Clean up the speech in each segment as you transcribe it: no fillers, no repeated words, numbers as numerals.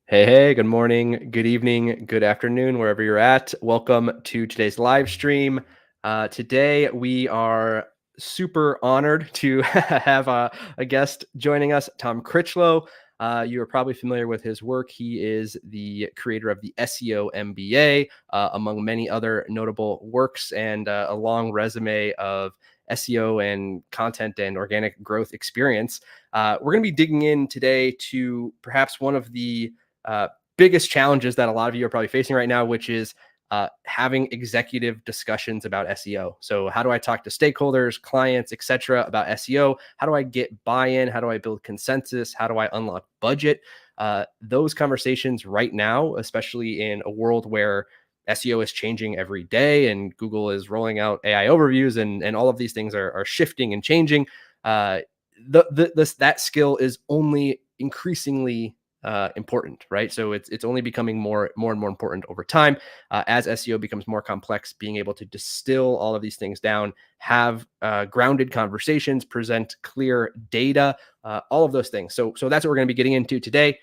Hey, good morning, good evening, good afternoon, wherever you're at. Welcome to today's live stream. Today, we are super honored to have a guest joining us, Tom Critchlow. You are probably familiar with his work. He is the creator of the SEO MBA, among many other notable works, and a long resume of SEO and content and organic growth experience. We're going to be digging in today to perhaps one of the uh, biggest challenges that a lot of you are probably facing right now, which is having executive discussions about SEO. So, how do I talk to stakeholders, clients, etc., about SEO? How do I get buy-in? How do I build consensus? How do I unlock budget? Those conversations right now, especially in a world where SEO is changing every day and Google is rolling out AI overviews and all of these things are shifting and changing. Uh, that skill is only increasingly important, right? So it's only becoming more and more important over time as SEO becomes more complex. Being able to distill all of these things down, have grounded conversations, present clear data, all of those things. So that's what we're going to be getting into today.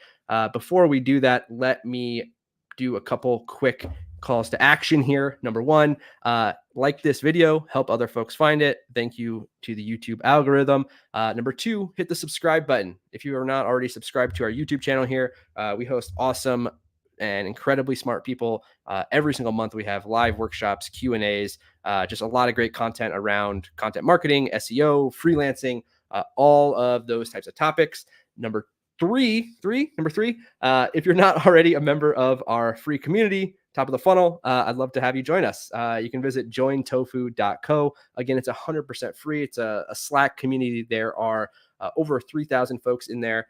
Before we do that, let me do a couple quick calls to action here. Number one, like this video, help other folks find it. Thank you to the YouTube algorithm. Number two, hit the subscribe button. If you are not already subscribed to our YouTube channel here, we host awesome and incredibly smart people. Every single month we have live workshops, Q&As, just a lot of great content around content marketing, SEO, freelancing, all of those types of topics. Number three, if you're not already a member of our free community, top of the funnel, I'd love to have you join us. You can visit jointofu.co. Again, it's 100% free. It's a Slack community. There are over 3,000 folks in there,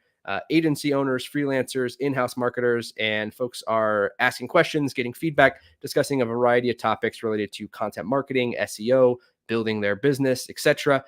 agency owners, freelancers, in-house marketers, and folks are asking questions, getting feedback, discussing a variety of topics related to content marketing, SEO, building their business, etc.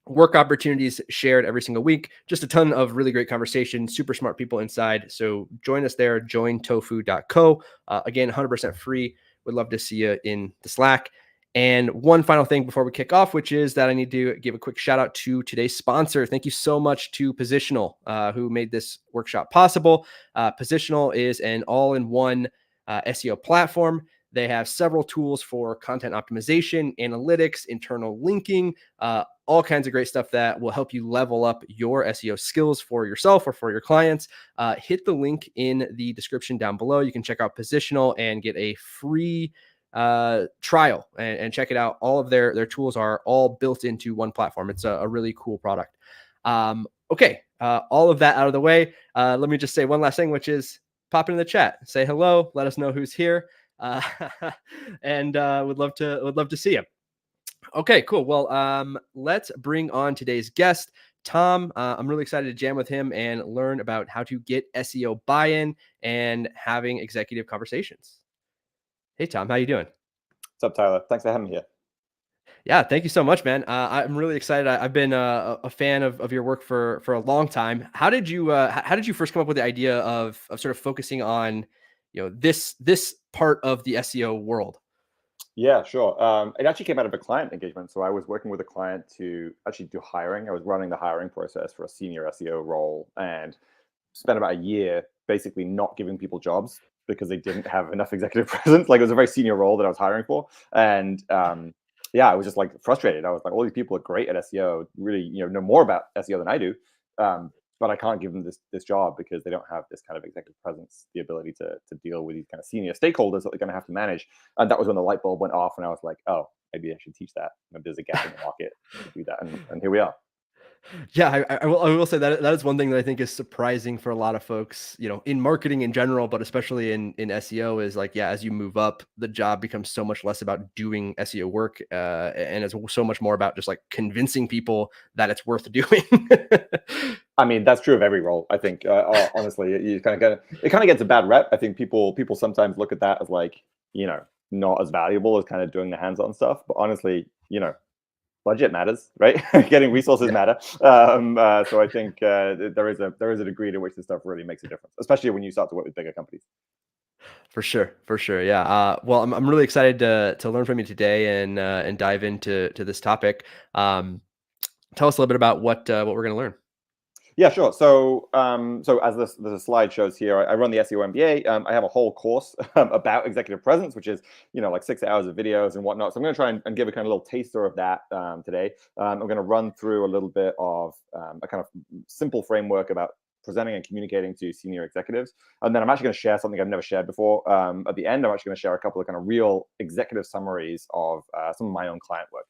Work opportunities shared every single week. Just a ton of really great conversation, super smart people inside. So join us there, jointofu.co. Again, 100% free. Would love to see you in the Slack. And one final thing before we kick off, which is that I need to give a quick shout out to today's sponsor. Thank you so much to Positional, who made this workshop possible. Positional is an all-in-one SEO platform. They have several tools for content optimization, analytics, internal linking, all kinds of great stuff that will help you level up your SEO skills for yourself or for your clients. Hit the link in the description down below. You can check out Positional and get a free trial and check it out. All of their tools are all built into one platform. It's a really cool product. Okay, all of that out of the way. Let me just say one last thing, which is pop into the chat, say hello, let us know who's here, uh, and would love to see you. Okay, cool. Well, let's bring on today's guest, Tom. I'm really excited to jam with him and learn about how to get SEO buy-in and having executive conversations. Hey, Tom, how you doing? What's up, Tyler? Thanks for having me here. Yeah, thank you so much, man. I'm really excited. I've been a fan of your work for a long time. How did you first come up with the idea of sort of focusing on, this part of the SEO world? Yeah, sure. It actually came out of a client engagement. So I was working with a client to actually do hiring. I was running the hiring process for a senior SEO role and spent about a year basically not giving people jobs because they didn't have enough executive presence. Like it was a very senior role that I was hiring for. And yeah, I was just like frustrated. I was like, all these people are great at SEO, really, know more about SEO than I do. But I can't give them this job because they don't have this kind of executive presence, the ability to deal with these kind of senior stakeholders that they're going to have to manage. And that was when the light bulb went off, and I was like, oh, maybe I should teach that. Maybe there's a gap in the market to do that, and here we are. Yeah, I will say that is one thing that I think is surprising for a lot of folks, in marketing in general, but especially in SEO is like, yeah, as you move up, the job becomes so much less about doing SEO work, and it's so much more about just like convincing people that it's worth doing. I mean, that's true of every role. I think, honestly, you kind of get it. Kind of gets a bad rep. I think people sometimes look at that as like, not as valuable as kind of doing the hands-on stuff. But honestly, budget matters, right? Getting resources Yeah, matter. So I think there is a degree to which this stuff really makes a difference, especially when you start to work with bigger companies. for sure, for sure. Yeah. Well, I'm really excited to learn from you today and dive into this topic. Tell us a little bit about what we're going to learn. Yeah, sure. So as the slide shows here, I run the SEO MBA. I have a whole course about executive presence, which is like 6 hours of videos and whatnot. So I'm going to try and give a kind of little taster of that today. I'm going to run through a little bit of a kind of simple framework about presenting and communicating to senior executives. And then I'm actually going to share something I've never shared before. At the end, I'm actually going to share a couple of kind of real executive summaries of some of my own client work.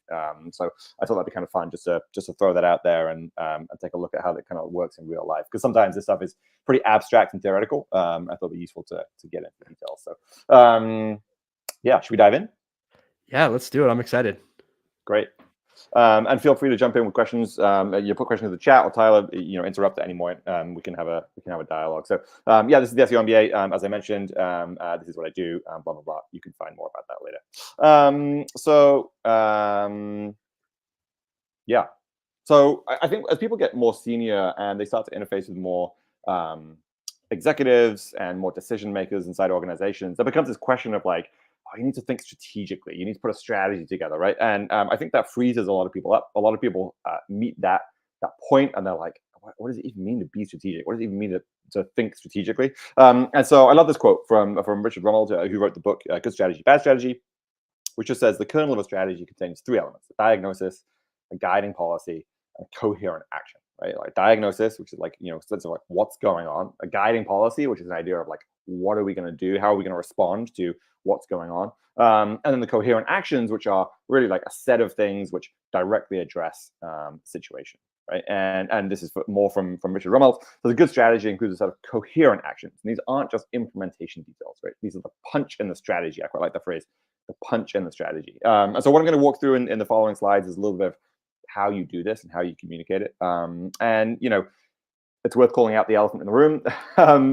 So I thought that'd be kind of fun just to throw that out there and take a look at how that kind of works in real life. Because sometimes this stuff is pretty abstract and theoretical. I thought it'd be useful to get into details. So yeah, should we dive in? Yeah, let's do it. I'm excited. Great. And feel free to jump in with questions. You put questions in the chat, or Tyler, interrupt at any point. We can have a dialogue. So yeah, this is the SEO MBA. As I mentioned, this is what I do. Blah blah blah. You can find more about that later. Yeah. So I think as people get more senior and they start to interface with more executives and more decision makers inside organizations, there becomes this question of like, oh, you need to think strategically. You need to put a strategy together, right? And I think that freezes a lot of people up. A lot of people meet that point and they're like, what does it even mean to be strategic? What does it even mean to think strategically? And so I love this quote from Richard Ronald, who wrote the book Good Strategy, Bad Strategy, which just says the kernel of a strategy contains three elements: a diagnosis, a guiding policy, and a coherent action. Right, like diagnosis, which is like sense of like what's going on; a guiding policy, which is an idea of like what are we going to do, how are we going to respond to what's going on, and then the coherent actions, which are really like a set of things which directly address the situation. Right, and this is more from Richard Rummels. So the good strategy includes a set of coherent actions. And these aren't just implementation details, right? These are the punch in the strategy. I quite like the phrase, the punch in the strategy. And so what I'm going to walk through in the following slides is a little bit of how you do this and how you communicate it. And it's worth calling out the elephant in the room.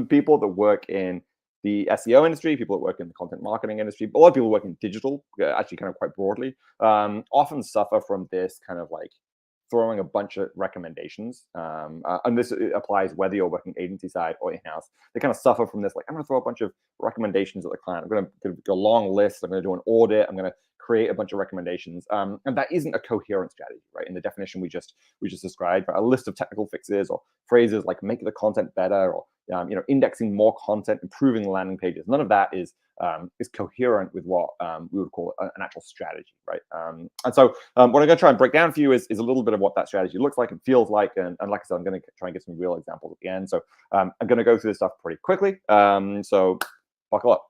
People that work in the SEO industry, people that work in the content marketing industry, a lot of people work in digital, actually kind of quite broadly, often suffer from this kind of like throwing a bunch of recommendations. And this applies whether you're working agency side or in-house. They kind of suffer from this, like, I'm going to throw a bunch of recommendations at the client. I'm going to do a long list. I'm going to do an audit. I'm going to create a bunch of recommendations. And that isn't a coherent strategy, right? In the definition we just described, right? A list of technical fixes or phrases like make the content better, or indexing more content, improving the landing pages. None of that is coherent with what we would call an actual strategy, right? And so what I'm going to try and break down for you is a little bit of what that strategy looks like and feels like. And like I said, I'm going to try and get some real examples at the end. So I'm going to go through this stuff pretty quickly. So buckle up.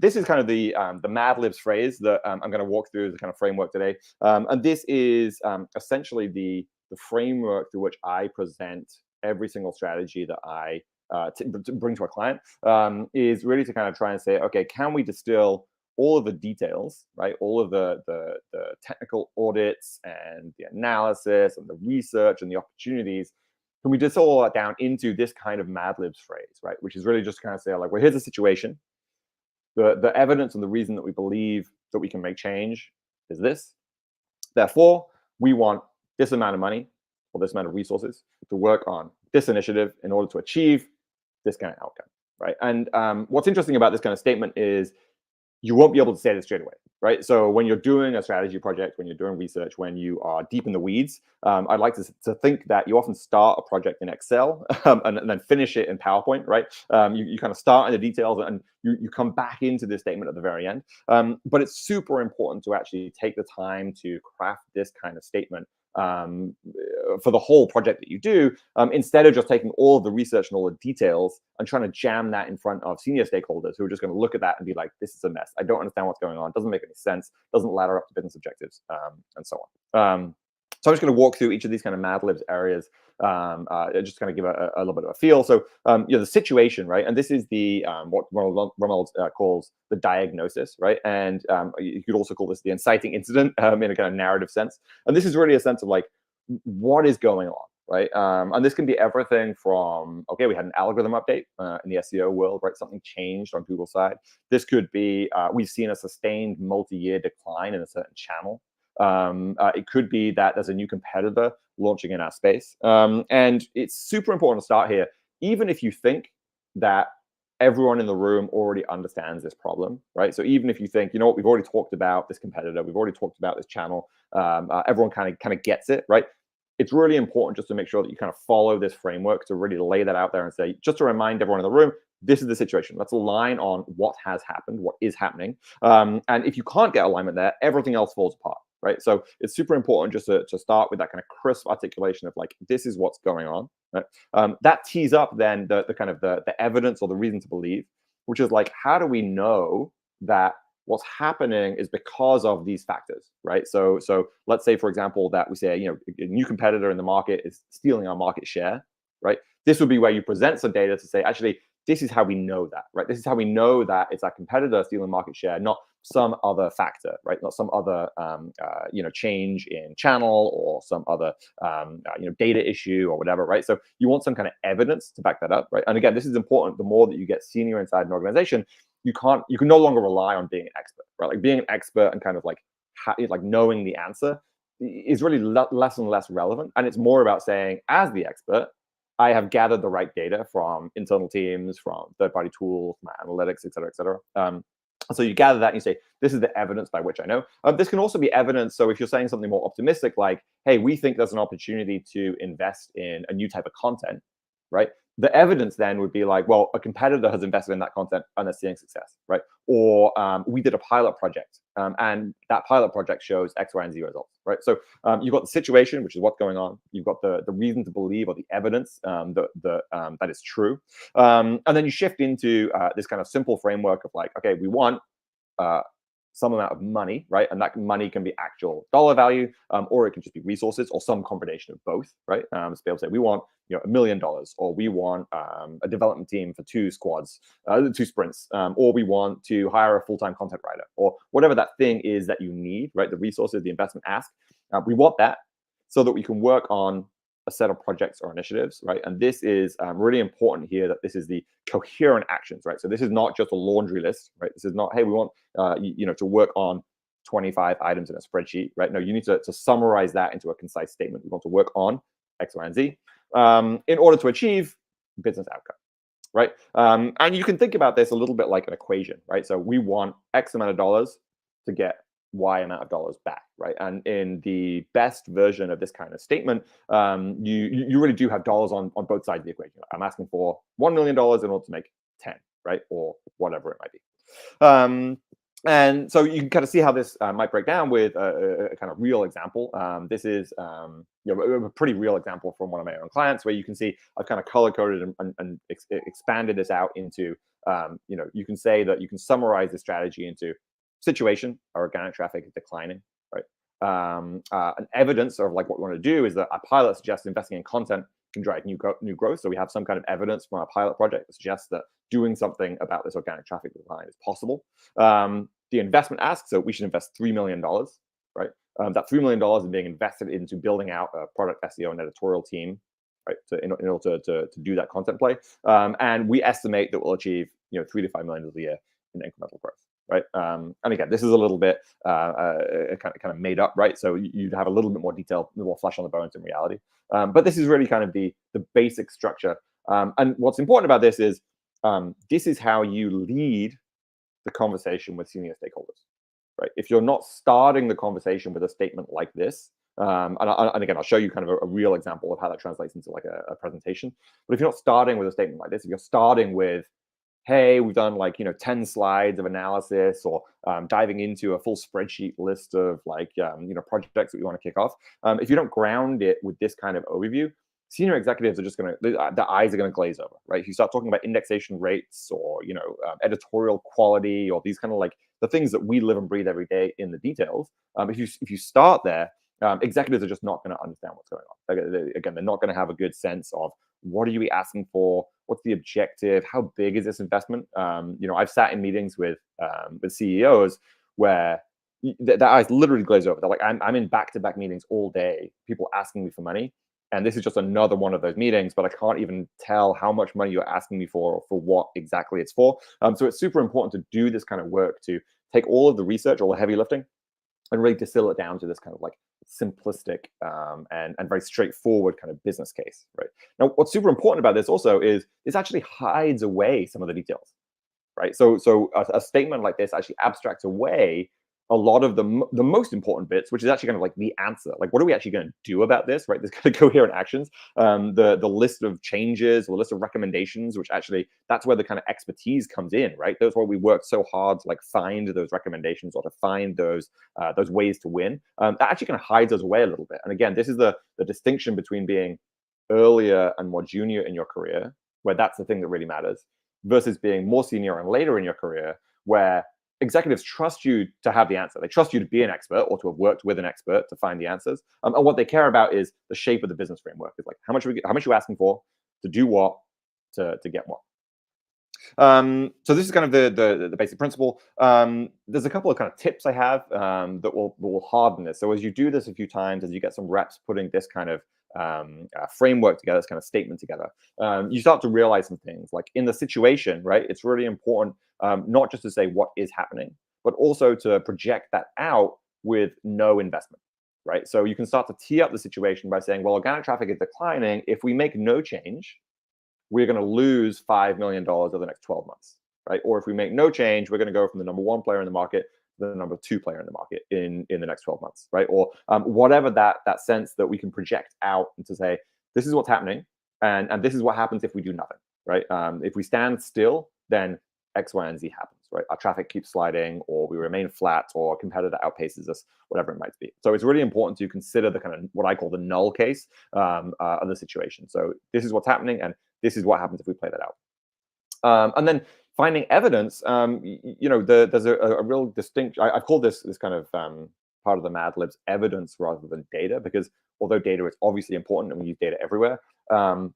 This is kind of the Mad Libs phrase that I'm going to walk through as a kind of framework today. And this is essentially the framework through which I present every single strategy that I to bring to a client, is really to kind of try and say, okay, can we distill all of the details, right? All of the technical audits and the analysis and the research and the opportunities. Can we distill all that down into this kind of Mad Libs phrase, right? Which is really just kind of say, like, well, here's the situation. The evidence and the reason that we believe that we can make change is this. Therefore, we want this amount of money or this amount of resources to work on this initiative in order to achieve this kind of outcome, right? And what's interesting about this kind of statement is you won't be able to say this straight away, right? So when you're doing a strategy project, when you're doing research, when you are deep in the weeds, I'd like to think that you often start a project in Excel and then finish it in PowerPoint, right? You kind of start in the details and you come back into this statement at the very end. But it's super important to actually take the time to craft this kind of statement for the whole project that you do, instead of just taking all of the research and all the details and trying to jam that in front of senior stakeholders who are just going to look at that and be like, this is a mess. I don't understand what's going on. Doesn't make any sense. Doesn't ladder up to business objectives, and so on. So I'm just going to walk through each of these kind of Mad Libs areas, just kind of give a little bit of a feel. So, the situation, right? And this is the what Ronald calls the diagnosis, right? And you could also call this the inciting incident in a kind of narrative sense. And this is really a sense of like, what is going on, right? And this can be everything from, okay, we had an algorithm update in the SEO world, right? Something changed on Google's side. This could be, we've seen a sustained multi-year decline in a certain channel. It could be that there's a new competitor launching in our space. And it's super important to start here, even if you think that everyone in the room already understands this problem, right? So even if you think, you know what, we've already talked about this competitor, we've already talked about this channel, everyone kind of gets it, right? it's really important just to make sure that you kind of follow this framework to really lay that out there and say, just to remind everyone in the room, this is the situation. Let's align on what has happened, what is happening. And if you can't get alignment there, everything else falls apart, right? So it's super important just to start with that kind of crisp articulation of like, this is what's going on. Right? That tees up then the kind of the evidence or the reason to believe, which is like, how do we know that what's happening is because of these factors, right? So let's say, for example, that we say, a new competitor in the market is stealing our market share, right? This would be where you present some data to say, actually, this is how we know that, right? This is how we know that it's our competitor stealing market share, not some other factor, right? Not some other, change in channel or some other, data issue or whatever, right? So you want some kind of evidence to back that up, right? And again, this is important. The more that you get senior inside an organization, you can no longer rely on being an expert, right? Like being an expert and kind of like knowing the answer is really less and less relevant. And it's more about saying, as the expert, I have gathered the right data from internal teams, from third-party tools, from analytics, et cetera, et cetera. So you gather that and you say, this is the evidence by which I know. This can also be evidence. So if you're saying something more optimistic, like, hey, we think there's an opportunity to invest in a new type of content, right? The evidence then would be like, well, a competitor has invested in that content and they're seeing success, right? Or we did a pilot project and that pilot project shows X, Y, and Z results, right? So you've got the situation, which is what's going on. You've got the reason to believe or the evidence that is true. And then you shift into this kind of simple framework of like, okay, we want some amount of money, right? And that money can be actual dollar value, or it can just be resources, or some combination of both, right? So be able to say we want $1 million, or we want a development team for 2 squads, 2 sprints, or we want to hire a full-time content writer, or whatever that thing is that you need, right? The resources, the investment ask, we want that so that we can work on a set of projects or initiatives, right? And this is really important here, that this is the coherent actions, right? So this is not just a laundry list, right? This is not, hey, we want to work on 25 items in a spreadsheet, right? No, you need to summarize that into a concise statement. We want to work on X, Y, and Z in order to achieve business outcome, right? And you can think about this a little bit like an equation, right? So we want X amount of dollars to get Y amount of dollars back, right? And in the best version of this kind of statement, you really do have dollars on both sides of the equation. I'm asking for $1 million in order to make 10, right? Or whatever it might be. And so you can kind of see how this might break down with a kind of real example. This is a pretty real example from one of my own clients, where you can see I've kind of color coded and expanded this out into, you can say that you can summarize the strategy into situation: our organic traffic is declining, right? An evidence of like what we want to do is that our pilot suggests investing in content can drive new growth. So we have some kind of evidence from our pilot project that suggests that doing something about this organic traffic decline is possible. The investment asks, so we should invest $3 million, right? That $3 million is being invested into building out a product SEO and editorial team, right? In order to do that content play. And we estimate that we'll achieve $3 to $5 million a year in incremental growth, right? And again, this is a little bit kind of made up, right? So you'd have a little bit more detail, a little more flesh on the bones in reality. But this is really kind of the basic structure. And what's important about this is how you lead the conversation with senior stakeholders, right? If you're not starting the conversation with a statement like this, and again, I'll show you kind of a real example of how that translates into like a presentation. But if you're not starting with a statement like this, if you're starting with, hey, we've done 10 slides of analysis, or diving into a full spreadsheet list of projects that we want to kick off. If you don't ground it with this kind of overview, senior executives are just their eyes are going to glaze over, right? If you start talking about indexation rates, or editorial quality, or these kind of the things that we live and breathe every day in the details, if you start there, executives are just not going to understand what's going on. Again, they're not going to have a good sense of what are you asking for, what's the objective, how big is this investment. I've sat in meetings with CEOs where their eyes literally glaze over. They're like, I'm in back-to-back meetings all day, people asking me for money, and this is just another one of those meetings, but I can't even tell how much money you're asking me for, or for what exactly it's for. So it's super important to do this kind of work, to take all of the research, all the heavy lifting, and really distill it down to this kind of simplistic and very straightforward kind of business case, right? Now, what's super important about this also is this actually hides away some of the details, right? So a statement like this actually abstracts away a lot of the most important bits, which is actually kind of like the answer. Like, what are we actually going to do about this, right? There's kind of coherent actions. The list of changes, or the list of recommendations, which actually that's where the kind of expertise comes in, right? That's why we work so hard to like find those recommendations or to find those ways to win. That actually kind of hides us away a little bit. And again, this is the distinction between being earlier and more junior in your career, where that's the thing that really matters, versus being more senior and later in your career, where executives trust you to have the answer. They trust you to be an expert or to have worked with an expert to find the answers. And what they care about is the shape of the business framework. It's like how much are you asking for to do what, to get what. So this is kind of the basic principle. There's a couple of kind of tips I have that will harden this. So as you do this a few times, as you get some reps putting this kind of framework together, this kind of statement together, you start to realize some things. Like in the situation, right? It's really important not just to say what is happening, but also to project that out with no investment, right? So you can start to tee up the situation by saying, well, organic traffic is declining. If we make no change, we're going to lose $5 million over the next 12 months, right? Or if we make no change, we're going to go from the number one player in the market to the number two player in the market in the next 12 months, right? Or whatever that sense that we can project out and to say, this is what's happening, and this is what happens if we do nothing, right? If we stand still, then X, Y, and Z happens, right? Our traffic keeps sliding, or we remain flat, or a competitor outpaces us, whatever it might be. So it's really important to consider the kind of what I call the null case of the situation. So this is what's happening, and this is what happens if we play that out. And then finding evidence, there's a real distinct, I've called this kind of part of the Mad Libs evidence rather than data, because although data is obviously important and we use data everywhere,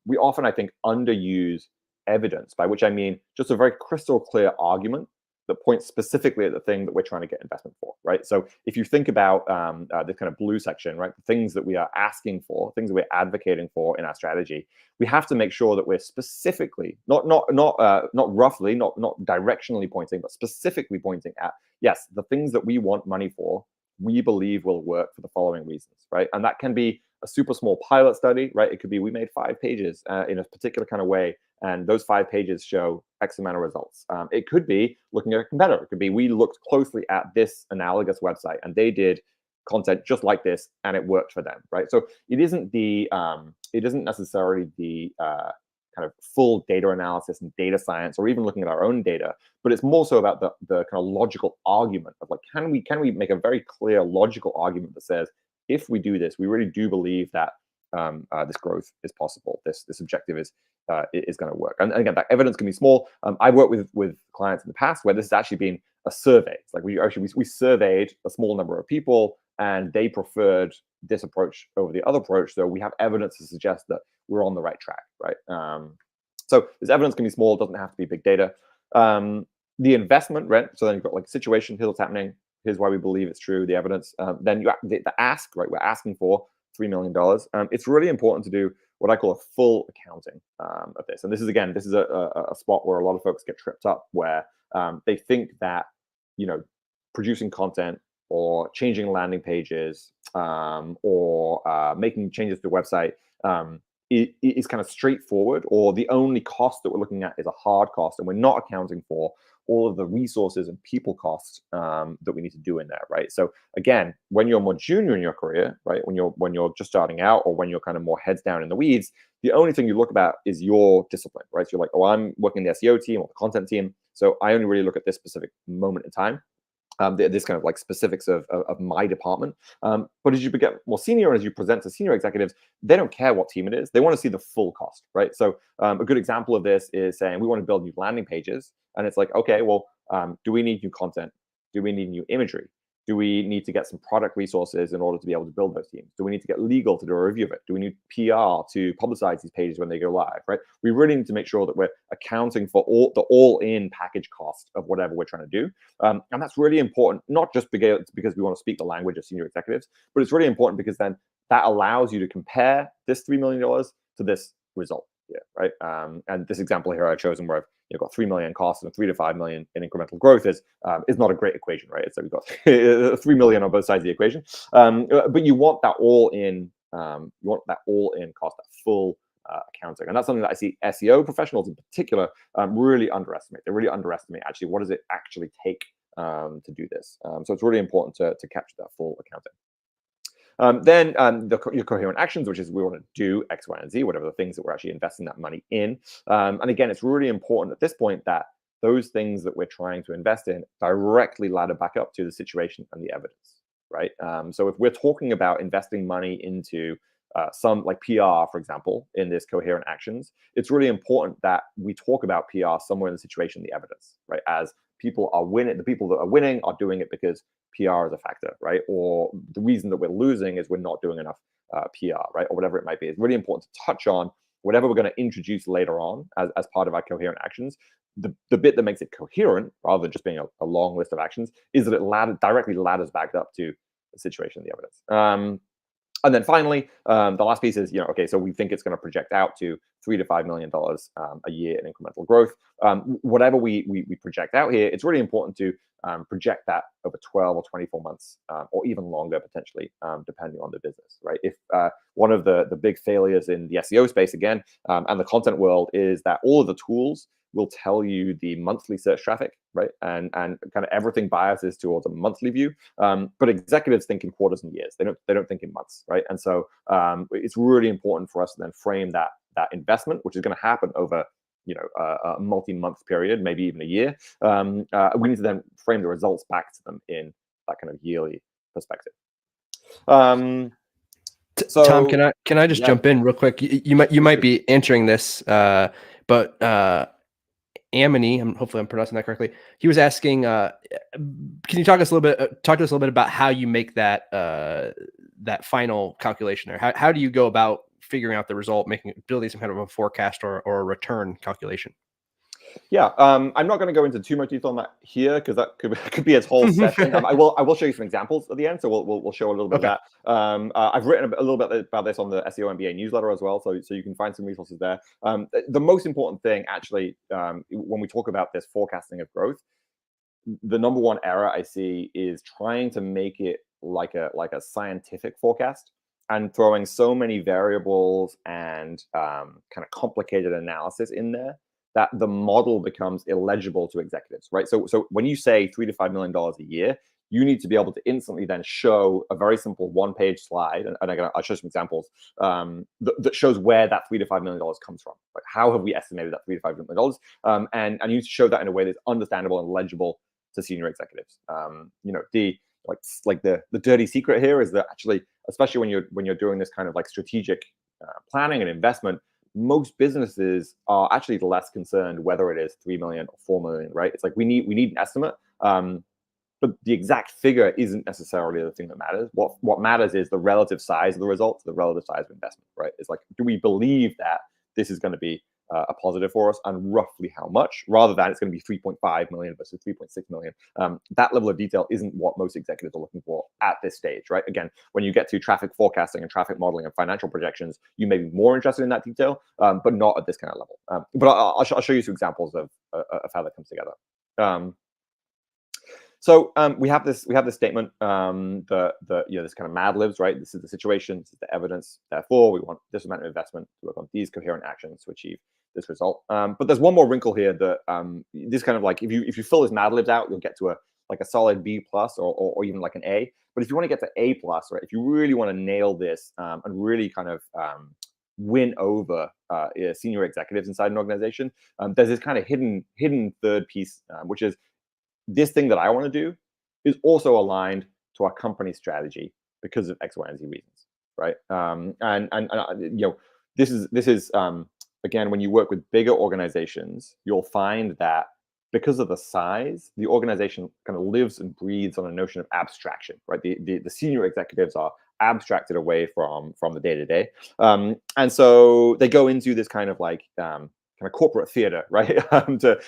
we often, I think, underuse evidence, by which I mean just a very crystal clear argument that points specifically at the thing that we're trying to get investment for, right? So if you think about this kind of blue section, right, the things that we are asking for, things that we're advocating for in our strategy, we have to make sure that we're specifically, not roughly, not directionally pointing, but specifically pointing at, yes, the things that we want money for, we believe will work for the following reasons, right? And that can be a super small pilot study, right? It could be we made 5 pages in a particular kind of way, and those 5 pages show X amount of results. It could be looking at a competitor. It could be we looked closely at this analogous website and they did content just like this and it worked for them, right? So it isn't necessarily the kind of full data analysis and data science, or even looking at our own data, but it's more so about the kind of logical argument of like, can we make a very clear logical argument that says, if we do this, we really do believe that this growth is possible. This objective is going to work. And again, that evidence can be small. I've worked with clients in the past where this has actually been a survey. It's like we surveyed a small number of people, and they preferred this approach over the other approach. So we have evidence to suggest that we're on the right track, right? So this evidence can be small. It doesn't have to be big data. The investment, right? So then you've got like situation. Here's what's happening. Here's why we believe it's true. The evidence. Then the ask, right? We're asking for $3 million. It's really important to do what I call a full accounting of this. And this is a spot where a lot of folks get tripped up, where they think that, producing content or changing landing pages or making changes to the website is kind of straightforward, or the only cost that we're looking at is a hard cost, and we're not accounting for all of the resources and people costs that we need to do in there, right? So again, when you're more junior in your career, right, when you're just starting out, or when you're kind of more heads down in the weeds, the only thing you look about is your discipline, right? So you're like, oh, I'm working the SEO team or the content team, so I only really look at this specific moment in time. This kind of like specifics of my department. But as you get more senior, and as you present to senior executives, they don't care what team it is. They want to see the full cost, right? So a good example of this is saying we want to build new landing pages. And it's like, okay, well, do we need new content? Do we need new imagery? Do we need to get some product resources in order to be able to build those teams? Do we need to get legal to do a review of it? Do we need PR to publicize these pages when they go live, right? We really need to make sure that we're accounting for the all-in package cost of whatever we're trying to do. And that's really important, not just because we want to speak the language of senior executives, but it's really important because then that allows you to compare this $3 million to this result. Yeah, right. And this example here I've chosen, where I've got $3 million costs and $3 to $5 million in incremental growth is not a great equation, right? So we've got $3 million on both sides of the equation, but you want that all in. You want that all in cost, that full accounting, and that's something that I see SEO professionals in particular really underestimate. They really underestimate actually what does it actually take to do this. So it's really important to capture that full accounting. Then your coherent actions, which is we want to do X, Y, and Z, whatever the things that we're actually investing that money in. And again, it's really important at this point that those things that we're trying to invest in directly ladder back up to the situation and the evidence, right? So if we're talking about investing money into some like PR, for example, in this coherent actions, it's really important that we talk about PR somewhere in the situation, the evidence, right? As people are winning, the people that are winning are doing it because PR is a factor, right? Or the reason that we're losing is we're not doing enough PR, right? Or whatever it might be. It's really important to touch on whatever we're going to introduce later on as part of our coherent actions. The bit that makes it coherent, rather than just being a long list of actions, is that it directly ladders back up to the situation, the evidence. And then finally, the last piece is, okay, so we think it's going to project out to $3 to $5 million a year in incremental growth. Whatever we project out here, it's really important to project that over 12 or 24 months, or even longer potentially, depending on the business, right? If one of the big failures in the SEO space again, and the content world, is that all of the tools will tell you the monthly search traffic, right? And kind of everything biases towards a monthly view. But executives think in quarters and years. They don't think in months, right? And so it's really important for us to then frame that investment, which is going to happen over a multi-month period, maybe even a year. We need to then frame the results back to them in that kind of yearly perspective. So Tom, can I just jump in real quick? You might be answering this, but Amity, hopefully I'm pronouncing that correctly. He was asking, can you talk to us a little bit about how you make that that final calculation there? How do you go about figuring out the result, building some kind of a forecast or a return calculation? Yeah, I'm not going to go into too much detail on that here because that could be its whole session. I will show you some examples at the end, so we'll show a little bit of that. I've written a little bit about this on the SEO MBA newsletter as well, so you can find some resources there. The most important thing, actually, when we talk about this forecasting of growth, the number one error I see is trying to make it like a scientific forecast and throwing so many variables and kind of complicated analysis in there that the model becomes illegible to executives, right? So when you say $3 to $5 million a year, you need to be able to instantly then show a very simple one-page slide, and I'll show some examples that shows where that $3 to $5 million comes from. Like, how have we estimated that $3 to $5 million? And you need to show that in a way that's understandable and legible to senior executives. The dirty secret here is that actually, especially when you're doing this kind of like strategic planning and investment, most businesses are actually less concerned whether it is 3 million or 4 million, right? It's like we need an estimate, but the exact figure isn't necessarily the thing that matters. What matters is the relative size of the results, the relative size of investment, right? It's like, do we believe that this is going to be a positive for us, and roughly how much, rather than it's going to be 3.5 million versus 3.6 million. That level of detail isn't what most executives are looking for at this stage, right? Again, when you get to traffic forecasting and traffic modeling and financial projections, you may be more interested in that detail, but not at this kind of level. But I'll show you some examples of how that comes together. So we have this statement, this kind of Mad Libs, right? This is the situation, this is the evidence. Therefore, we want this amount of investment to work on these coherent actions to achieve this result. But there's one more wrinkle here that this kind of like, if you fill this Mad Libs out, you'll get to a solid B plus or even like an A. But if you want to get to A plus, right? If you really want to nail this and really kind of win over senior executives inside an organization, there's this kind of hidden third piece, which is this thing that I want to do is also aligned to our company strategy because of X, Y, and Z reasons, right? This is again, when you work with bigger organizations, you'll find that because of the size, the organization kind of lives and breathes on a notion of abstraction, right? The senior executives are abstracted away from the day to day, and so they go into this kind of like kind of corporate theater, right? to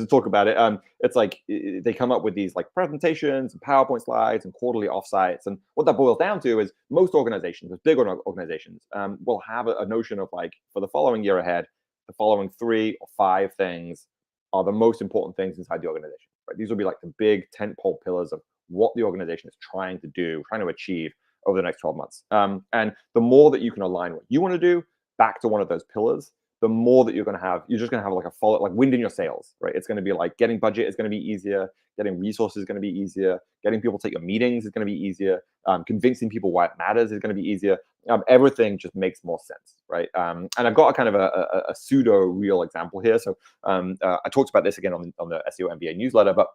talk about it. It's like they come up with these like presentations and PowerPoint slides and quarterly offsites. And what that boils down to is most organizations, big organizations, will have a notion of like, for the following year ahead, the following 3 or 5 things are the most important things inside the organization, right? These will be like the big tentpole pillars of what the organization is trying to achieve over the next 12 months. And the more that you can align what you want to do back to one of those pillars, the more that you're just going to have like a follow, like wind in your sails, right? It's going to be like getting budget is going to be easier, getting resources is going to be easier, getting people to take your meetings is going to be easier, convincing people why it matters is going to be easier. Everything just makes more sense, right? And I've got a kind of a pseudo real example here. So I talked about this again on the SEO MBA newsletter, but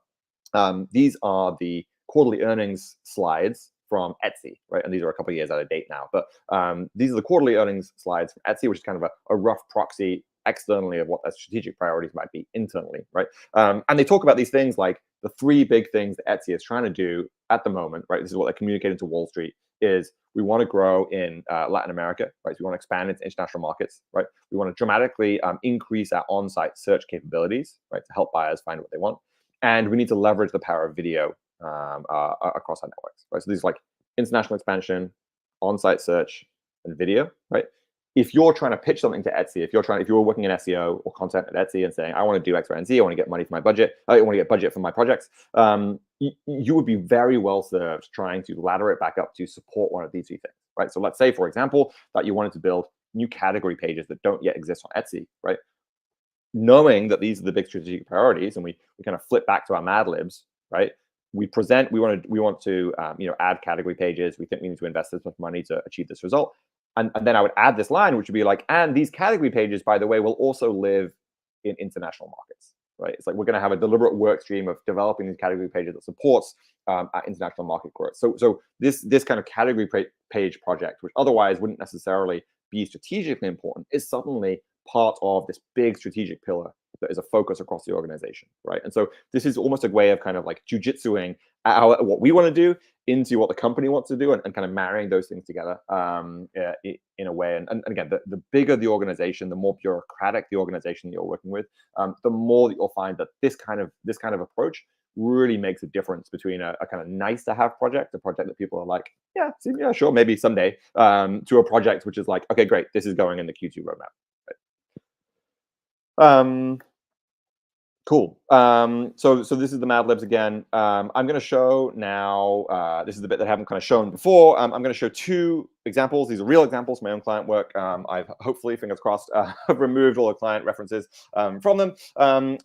these are the quarterly earnings slides from Etsy, right? And these are a couple of years out of date now, but these are the quarterly earnings slides from Etsy, which is kind of a rough proxy externally of what their strategic priorities might be internally, right? And they talk about these things like the three big things that Etsy is trying to do at the moment, right? This is what they're communicating to Wall Street is we want to grow in Latin America, right? So we want to expand into international markets, right? We want to dramatically increase our on-site search capabilities, right? To help buyers find what they want. And we need to leverage the power of video across our networks, right? So these are like international expansion, on-site search, and video, right? If you're trying to pitch something to Etsy, if you're working in SEO or content at Etsy and saying, I want to do X, Y, and Z, I want to get money for my budget, I want to get budget for my projects, you would be very well served trying to ladder it back up to support one of these three things, right? So let's say, for example, that you wanted to build new category pages that don't yet exist on Etsy, right? Knowing that these are the big strategic priorities, and we kind of flip back to our Mad Libs, right? We want to add category pages. We think we need to invest this much money to achieve this result. And then I would add this line, which would be like, and these category pages, by the way, will also live in international markets, right? It's like we're going to have a deliberate work stream of developing these category pages that supports our international market growth. So this kind of category page project, which otherwise wouldn't necessarily be strategically important, is suddenly part of this big strategic pillar that is a focus across the organization, right? And so this is almost a way of kind of like jujitsuing what we want to do into what the company wants to do, and kind of marrying those things together in a way. And again, the bigger the organization, the more bureaucratic the organization you're working with, the more that you'll find that this kind of approach really makes a difference between a kind of nice to have project, a project that people are like, yeah, sure, maybe someday, to a project which is like, okay, great, this is going in the Q2 roadmap. Cool. So this is the Mad Libs again. I'm going to show now, this is the bit that I haven't kind of shown before. I'm going to show two examples. These are real examples from my own client work. I've hopefully, fingers crossed, removed all the client references from them. And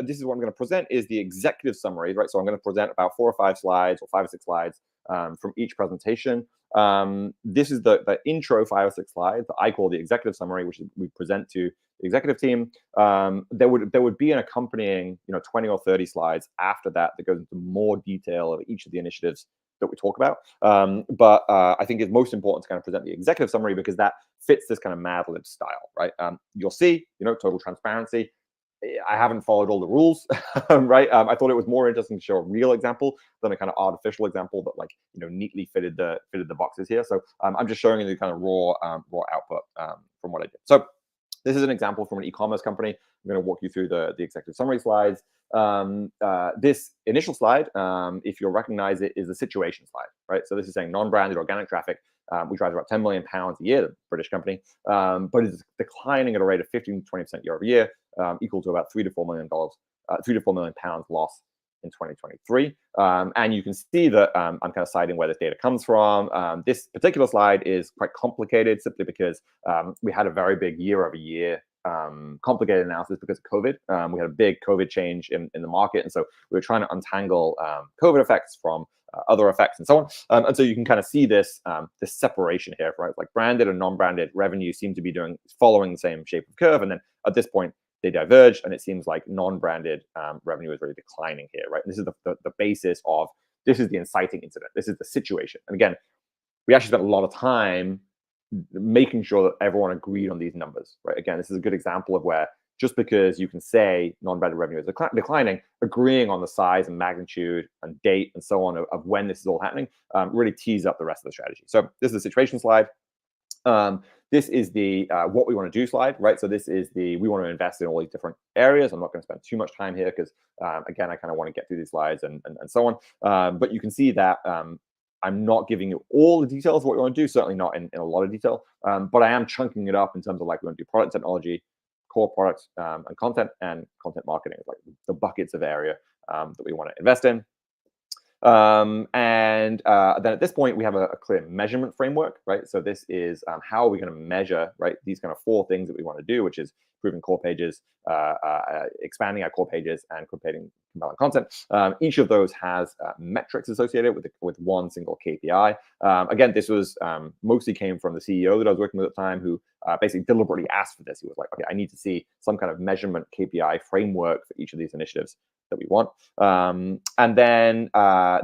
this is what I'm going to present is the executive summary, right? So I'm going to present about 4 or 5 slides or 5 or 6 slides from each presentation. This is the intro 5 or 6 slides that I call the executive summary, which we present to the executive team. There would be an accompanying 20 or 30 slides after that goes into more detail of each of the initiatives that we talk about. But I think it's most important to kind of present the executive summary because that fits this kind of Mad Lib style, right? You'll see, total transparency. I haven't followed all the rules, right? I thought it was more interesting to show a real example than a kind of artificial example that neatly fitted the boxes here. So I'm just showing you the kind of raw output from what I did. So this is an example from an e-commerce company. I'm going to walk you through the executive summary slides. This initial slide, if you'll recognize it, is the situation slide, right? So this is saying non-branded organic traffic. We drive about £10 million a year, the British company, but it's declining at a rate of 15 to 20% year over year, equal to about £3 to $4 million, £3 to $4 million loss in 2023. And you can see that I'm kind of citing where this data comes from. This particular slide is quite complicated simply because we had a very big year over year complicated analysis because of COVID. We had a big COVID change in the market. And so we were trying to untangle COVID effects from other effects and so on. And so you can kind of see this separation here, right? Like branded and non-branded revenue seem to be following the same shape of curve. And then at this point, they diverge, and it seems like non-branded revenue is really declining here, right? This is the basis of, this is the inciting incident. This is the situation. And again, we actually spent a lot of time making sure that everyone agreed on these numbers, right? Again, this is a good example of where just because you can say non-branded revenue is declining, agreeing on the size and magnitude and date and so on of when this is all happening really tees up the rest of the strategy. So this is the situation slide. This is the what we want to do slide, right? So this is we want to invest in all these different areas. I'm not going to spend too much time here because, again, I kind of want to get through these slides and so on. But you can see that I'm not giving you all the details of what we want to do, certainly not in a lot of detail, but I am chunking it up in terms of we want to do product technology, core products and content marketing, like the buckets of area that we want to invest in. And then at this point, we have a clear measurement framework, right? So this is how are we going to measure, right? These kind of 4 things that we want to do, which is improving core pages, expanding our core pages, and creating compelling content. Each of those has metrics associated with one single KPI. Again, this was mostly came from the CEO that I was working with at the time, who basically deliberately asked for this. He was like, okay, I need to see some kind of measurement KPI framework for each of these initiatives that we want. And then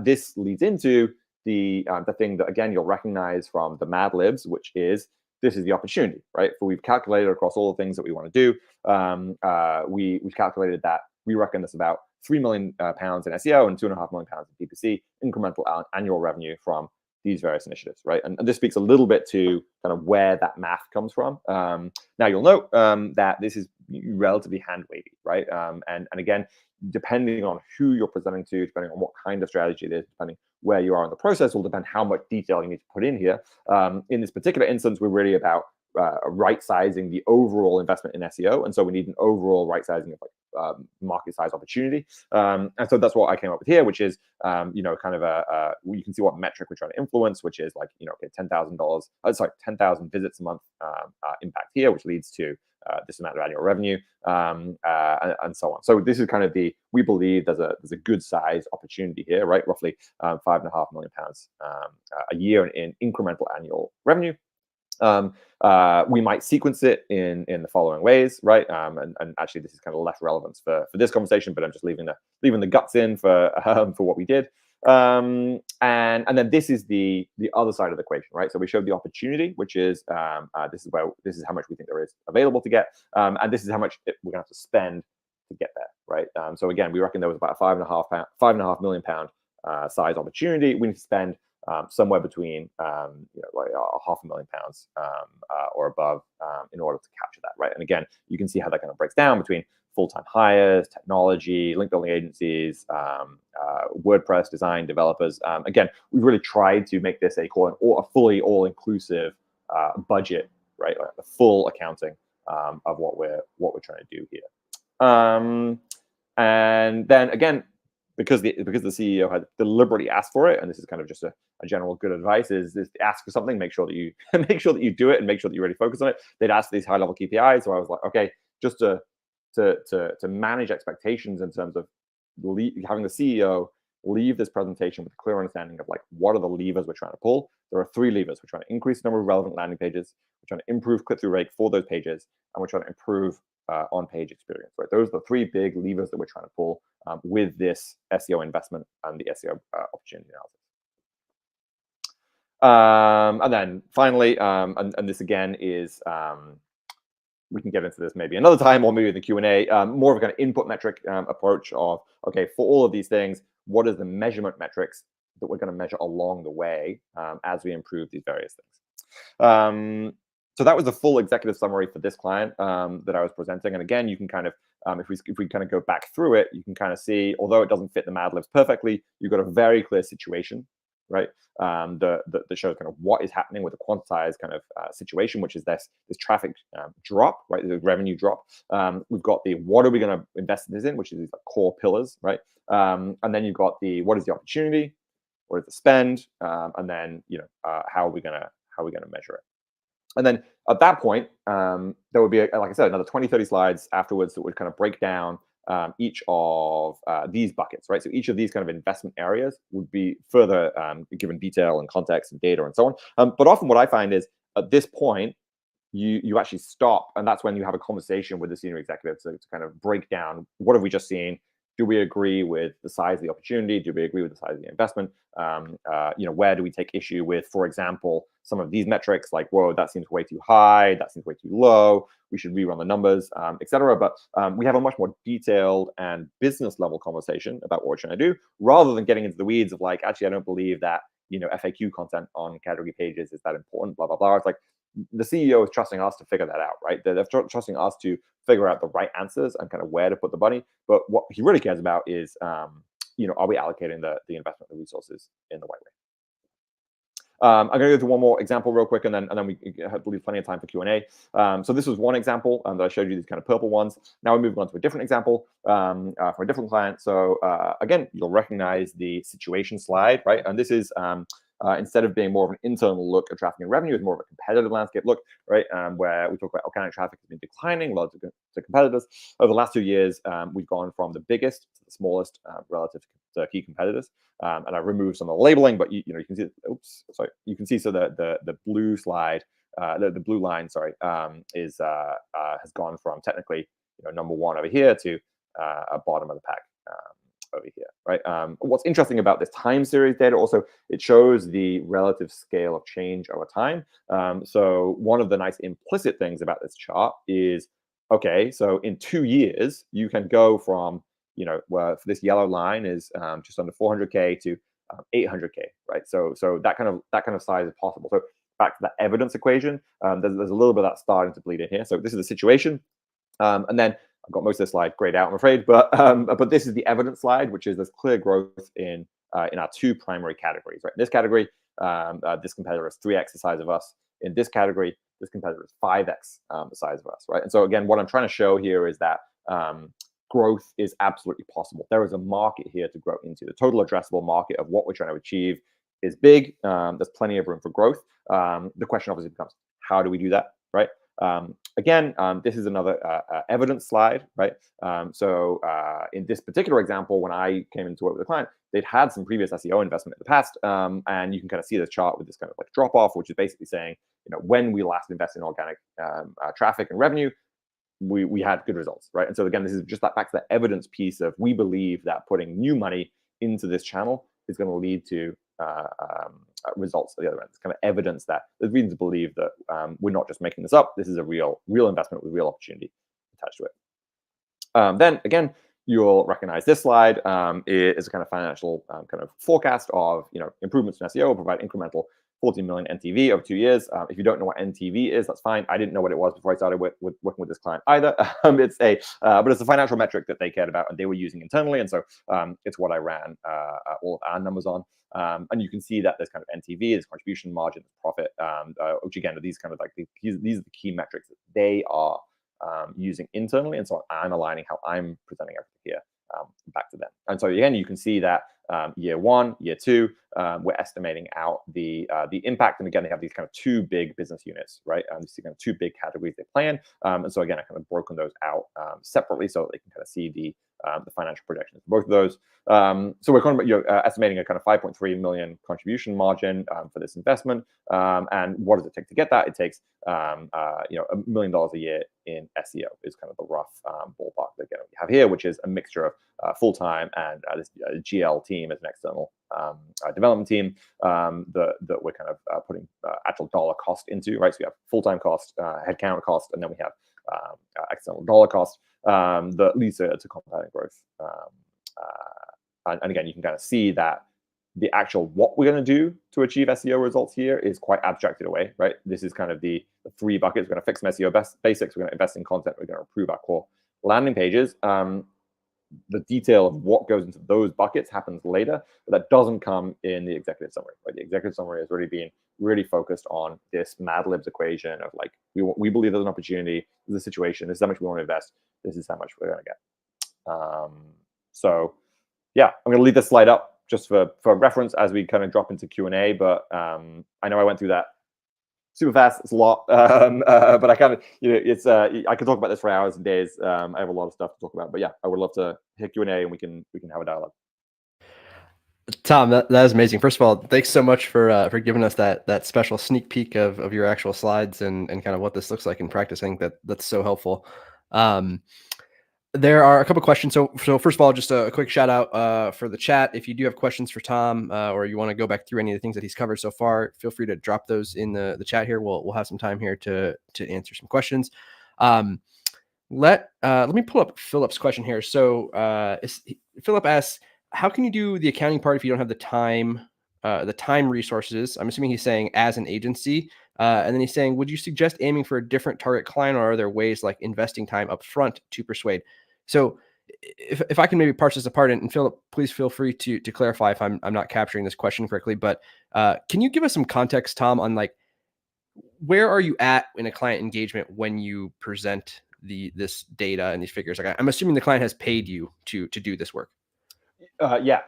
this leads into the thing that, again, you'll recognize from the Mad Libs, which is this is the opportunity, right? So we've calculated across all the things that we want to do. We've calculated that we reckon there's about £3 million in SEO and £2.5 million in PPC incremental annual revenue from these various initiatives, right? And this speaks a little bit to kind of where that math comes from. Now you'll note that this is relatively hand wavy, right? And again, depending on who you're presenting to, depending on what kind of strategy it is, depending where you are in the process, will depend how much detail you need to put in here. In this particular instance, we're really about right sizing the overall investment in SEO, and so we need an overall right sizing of like market size opportunity. And so that's what I came up with here, which is kind of you can see what metric we're trying to influence, which is like okay, $10,000 visits a month impact here, which leads to this amount of annual revenue, and so on. So this is kind of we believe there's a good size opportunity here, right? Roughly £5.5 million a year in incremental annual revenue. We might sequence it in the following ways, right? And actually, this is kind of less relevance for this conversation, but I'm just leaving the guts in for what we did. And then this is the other side of the equation, right? So we showed the opportunity, which is this is how much we think there is available to get, and this is how much we're gonna have to spend to get there, right? So again, we reckon there was about a £5.5 million size opportunity. We need to spend somewhere between like £500,000 or above in order to capture that, right? And again, you can see how that kind of breaks down between full-time hires, technology, link building agencies, WordPress design developers. Again, we've really tried to make this a fully all-inclusive budget, right? Like the full accounting of what we're trying to do here. And then again, because the CEO had deliberately asked for it, and this is kind of just a general good advice, is ask for something, make sure that you do it, and make sure that you really focus on it. They'd asked these high level KPIs, so I was like, okay, just to manage expectations in terms of having the CEO leave this presentation with a clear understanding of like what are the levers we're trying to pull. There are 3 levers. We're trying to increase the number of relevant landing pages. We're trying to improve click-through rate for those pages, and we're trying to improve on-page experience. Right, those are the 3 big levers that we're trying to pull with this SEO investment and the SEO opportunity analysis. And then finally, and this again is we can get into this maybe another time or maybe in the Q&A, more of a kind of input metric approach of, okay, for all of these things, what is the measurement metrics that we're going to measure along the way as we improve these various things. So that was the full executive summary for this client that I was presenting. And again, you can kind of, if we kind of go back through it, you can kind of see, although it doesn't fit the Mad Libs perfectly, you've got a very clear situation, right? That shows kind of what is happening with the quantized kind of situation, which is this traffic drop, right? The revenue drop. We've got the what are we going to invest this in, which is these like core pillars, right? And then you've got the what is the opportunity, what is the spend, and then how are we going to measure it? And then at that point, there would be, like I said, another 20, 30 slides afterwards that would kind of break down each of these buckets, right? So each of these kind of investment areas would be further given detail and context and data and so on. But often what I find is at this point, you actually stop, and that's when you have a conversation with the senior executive to kind of break down what have we just seen. Do we agree with the size of the opportunity? Do we agree with the size of the investment? Where do we take issue with, for example, some of these metrics like, whoa, that seems way too high, that seems way too low, we should rerun the numbers, etc. But we have a much more detailed and business level conversation about what we're trying to do, rather than getting into the weeds of like, actually, I don't believe that FAQ content on category pages is that important, blah, blah, blah. It's like the CEO is trusting us to figure that out, right? They're trusting us to figure out the right answers and kind of where to put the money. But what he really cares about is, are we allocating the investment, the resources in the right I'm going to go through one more example real quick, and then we have leave plenty of time for Q&A. So this was one example that I showed you, these kind of purple ones. Now we're moving on to a different example for a different client. So again, you'll recognize the situation slide, right? And this is instead of being more of an internal look at traffic and revenue, it's more of a competitive landscape look, right? Where we talk about organic traffic has been declining relative to competitors. Over the last 2 years, we've gone from the biggest to the smallest relative to key competitors. And I removed some of the labeling, but you can see. Oops, sorry. You can see so the blue slide, the blue line, sorry, is has gone from technically number one over here to a bottom of the pack. Over here, right? What's interesting about this time series data also, it shows the relative scale of change over time. So one of the nice implicit things about this chart is, okay, so in 2 years, you can go from, where for this yellow line is just under 400K to 800K, right? So that kind of size is possible. So back to the evidence equation, there's a little bit of that starting to bleed in here. So this is the situation. And then I've got most of the slide grayed out, I'm afraid, but this is the evidence slide, which is there's clear growth in our 2 primary categories, right? In this category, this competitor is 3x the size of us. In this category, this competitor is 5x the size of us, right? And so again, what I'm trying to show here is that growth is absolutely possible. There is a market here to grow into. The total addressable market of what we're trying to achieve is big. There's plenty of room for growth. The question obviously becomes, how do we do that, right? Again, this is another evidence slide, right? So in this particular example, when I came into work with a client, they'd had some previous SEO investment in the past, and you can kind of see this chart with this kind of like drop off, which is basically saying, when we last invested in organic traffic and revenue, we had good results, right? And so again, this is just that back to the evidence piece of, we believe that putting new money into this channel is going to lead to results at the other end. It's kind of evidence that there's reason to believe that we're not just making this up. This is a real investment with real opportunity attached to it. Then again, you'll recognize this slide is a kind of financial kind of forecast of improvements in SEO will provide incremental 14 million NTV over 2 years. If you don't know what NTV is, that's fine. I didn't know what it was before I started working with this client either. But it's a financial metric that they cared about and they were using internally, and so it's what I ran all of our numbers on. And you can see that there's kind of NTV, there's contribution margin, profit, which again are these kind of like these are the key metrics that they are using internally, and so I'm aligning how I'm presenting everything here back to them. And so again, you can see that year 1, year 2, we're estimating out the impact. And again, they have these kind of 2 big business units, right? These kind of 2 big categories they play in. And so again, I kind of broken those out separately so that they can kind of see the financial projections for both of those. So we're kind of estimating a kind of 5.3 million contribution margin for this investment. And what does it take to get that? It takes $1 million a year in SEO is kind of the rough ballpark that we have here, which is a mixture of full-time and this GL team as an external development team that we're kind of putting actual dollar cost into, right? So we have full-time cost, headcount cost, and then we have external dollar cost that leads to compounding growth. And again, you can kind of see that the actual what we're going to do to achieve SEO results here is quite abstracted away, right? This is kind of the 3 buckets. We're going to fix some SEO basics. We're going to invest in content. We're going to improve our core landing pages. The detail of what goes into those buckets happens later, but that doesn't come in the executive summary, right? The executive summary has already been really focused on this Mad Libs equation of like, we believe there's an opportunity, there's a situation, this is how much we want to invest, this is how much we're going to get. So yeah, I'm going to leave this slide up just for reference as we kind of drop into Q&A, but I know I went through that super fast. It's a lot, but I kind of, I could talk about this for hours and days. I have a lot of stuff to talk about, but yeah, I would love to hit Q&A and we can have a dialogue. Tom, that is amazing. First of all, thanks so much for giving us that special sneak peek of your actual slides and kind of what this looks like in practice. I think that's so helpful. There are a couple questions. So first of all, just a quick shout out for the chat. If you do have questions for Tom or you want to go back through any of the things that he's covered so far, feel free to drop those in the chat here. We'll have some time here to answer some questions. Let me pull up Philip's question here. So Philip asks, how can you do the accounting part if you don't have the time resources? I'm assuming he's saying as an agency. And then he's saying, would you suggest aiming for a different target client, or are there ways like investing time up front to persuade? So if I can maybe parse this apart, and Philip, please feel free to clarify if I'm not capturing this question correctly. But can you give us some context, Tom, on like where are you at in a client engagement when you present this data and these figures? Like I'm assuming the client has paid you to do this work. Yeah,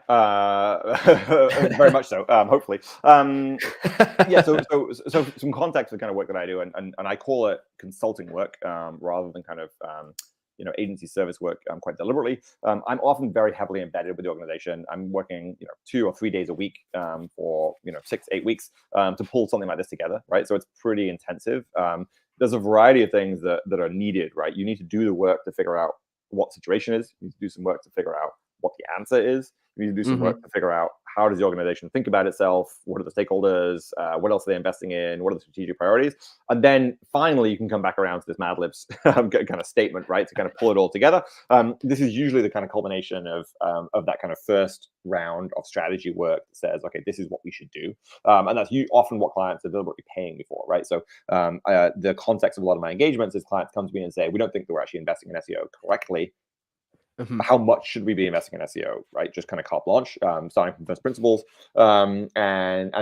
very much so. Hopefully, yeah. So some context for the kind of work that I do, and I call it consulting work rather than kind of agency service work quite deliberately. I'm often very heavily embedded with the organization. I'm working 2 or 3 days a week for 6 8 weeks to pull something like this together, right? So it's pretty intensive. There's a variety of things that are needed, right? You need to do the work to figure out what the situation is. You need to do some work to figure out what the answer is. You need to do some work to figure out how does the organization think about itself, what are the stakeholders, what else are they investing in, what are the strategic priorities, and then finally you can come back around to this Mad Libs kind of statement, right, to kind of pull it all together. This is usually the kind of culmination of that kind of first round of strategy work that says, okay, this is what we should do, and that's often what clients are deliberately paying me for, right? So the context of a lot of my engagements is clients come to me and say, we don't think that we're actually investing in SEO correctly. How much should we be investing in SEO, right? Just kind of carte blanche, starting from first principles. And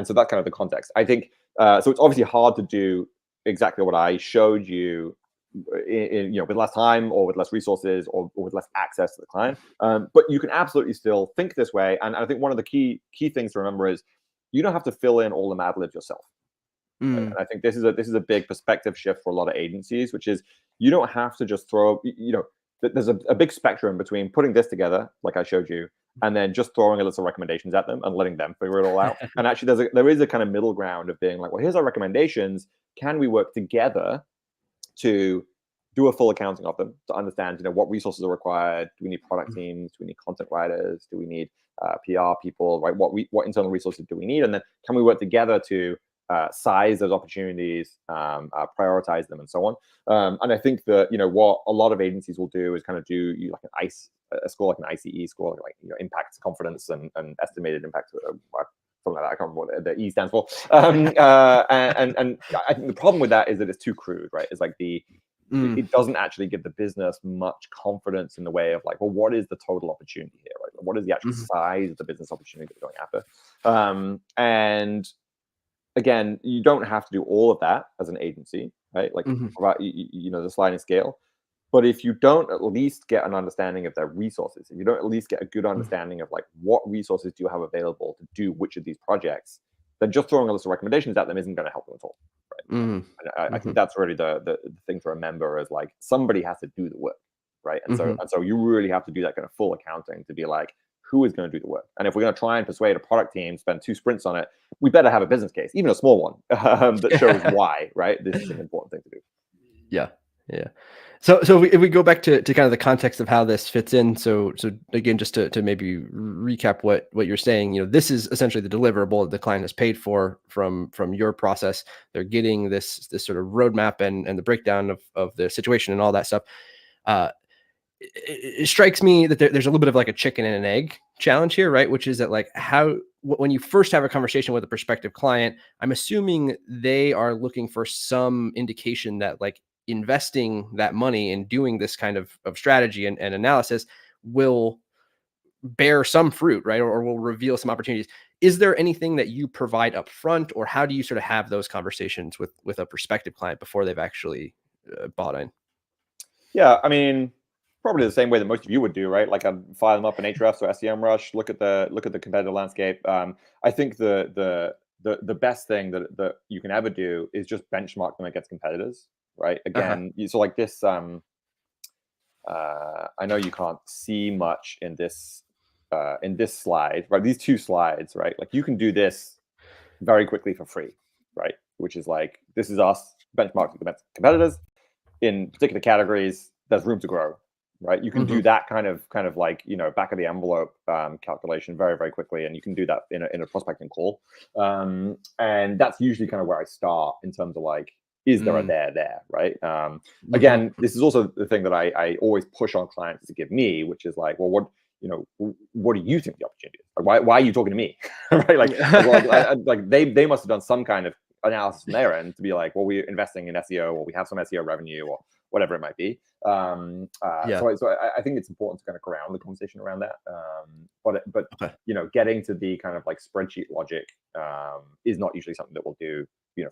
so that's kind of the context. I think, so it's obviously hard to do exactly what I showed you with less time or with less resources or with less access to the client. But you can absolutely still think this way. And I think one of the key things to remember is you don't have to fill in all the Mad Libs yourself. Right? And I think this is a big perspective shift for a lot of agencies, which is you don't have to just throw, there's a big spectrum between putting this together, like I showed you, and then just throwing a list of recommendations at them and letting them figure it all out. And actually, there is a kind of middle ground of being like, well, here's our recommendations. Can we work together to do a full accounting of them to understand, what resources are required? Do we need product teams? Do we need content writers? Do we need PR people? Right? What internal resources do we need? And then can we work together to size those opportunities, prioritize them, and so on. And I think that what a lot of agencies will do is kind of do like a score, like an ICE score, like impact, confidence, and estimated impact. Something like that. I can't remember what the E stands for. And I think the problem with that is that it's too crude, right? It's like it doesn't actually give the business much confidence in the way of like, well, what is the total opportunity here, right? What is the actual size of the business opportunity that we're going after? And again, you don't have to do all of that as an agency, right? Like, the sliding scale. But if you don't at least get an understanding of their resources, if you don't at least get a good understanding of like what resources do you have available to do which of these projects, then just throwing a list of recommendations at them isn't going to help them at all, right? And I think that's really the thing to remember is like somebody has to do the work, right? And so you really have to do that kind of full accounting to be like, who is going to do the work? And if we're going to try and persuade a product team, spend 2 sprints on it, we better have a business case, even a small one, that shows why, right? This is an important thing to do. Yeah. So if we go back to kind of the context of how this fits in. So again, just to maybe recap what you're saying, this is essentially the deliverable that the client has paid for from your process. They're getting this sort of roadmap and the breakdown of the situation and all that stuff. It strikes me that there's a little bit of like a chicken and an egg challenge here, right? Which is that like when you first have a conversation with a prospective client, I'm assuming they are looking for some indication that like investing that money and doing this kind of strategy and analysis will bear some fruit, right? Or will reveal some opportunities. Is there anything that you provide up front, or how do you sort of have those conversations with a prospective client before they've actually bought in? Yeah, I mean, probably the same way that most of you would do, right? Like I'd fire them up in Ahrefs or SEMrush, look at the competitive landscape. I think the best thing that you can ever do is just benchmark them against competitors, right? Again, so like this. I know you can't see much in this slide, right? These 2 slides, right? Like you can do this very quickly for free, right? Which is like, this is us benchmarking against competitors in particular categories. There's room to grow, right? You can do that kind of like back of the envelope calculation very, very quickly, and you can do that in a prospecting call. And that's usually kind of where I start in terms of like, is there a there, right? Again, this is also the thing that I always push on clients to give me, which is like, well, what do you think the opportunity is? Like, why are you talking to me, right? Like they must have done some kind of analysis from their end to be like, well, we're investing in SEO, or we have some SEO revenue, or whatever it might be. Yeah. So I think it's important to kind of ground the conversation around that. But Okay. getting to the kind of like spreadsheet logic is not usually something that we'll do,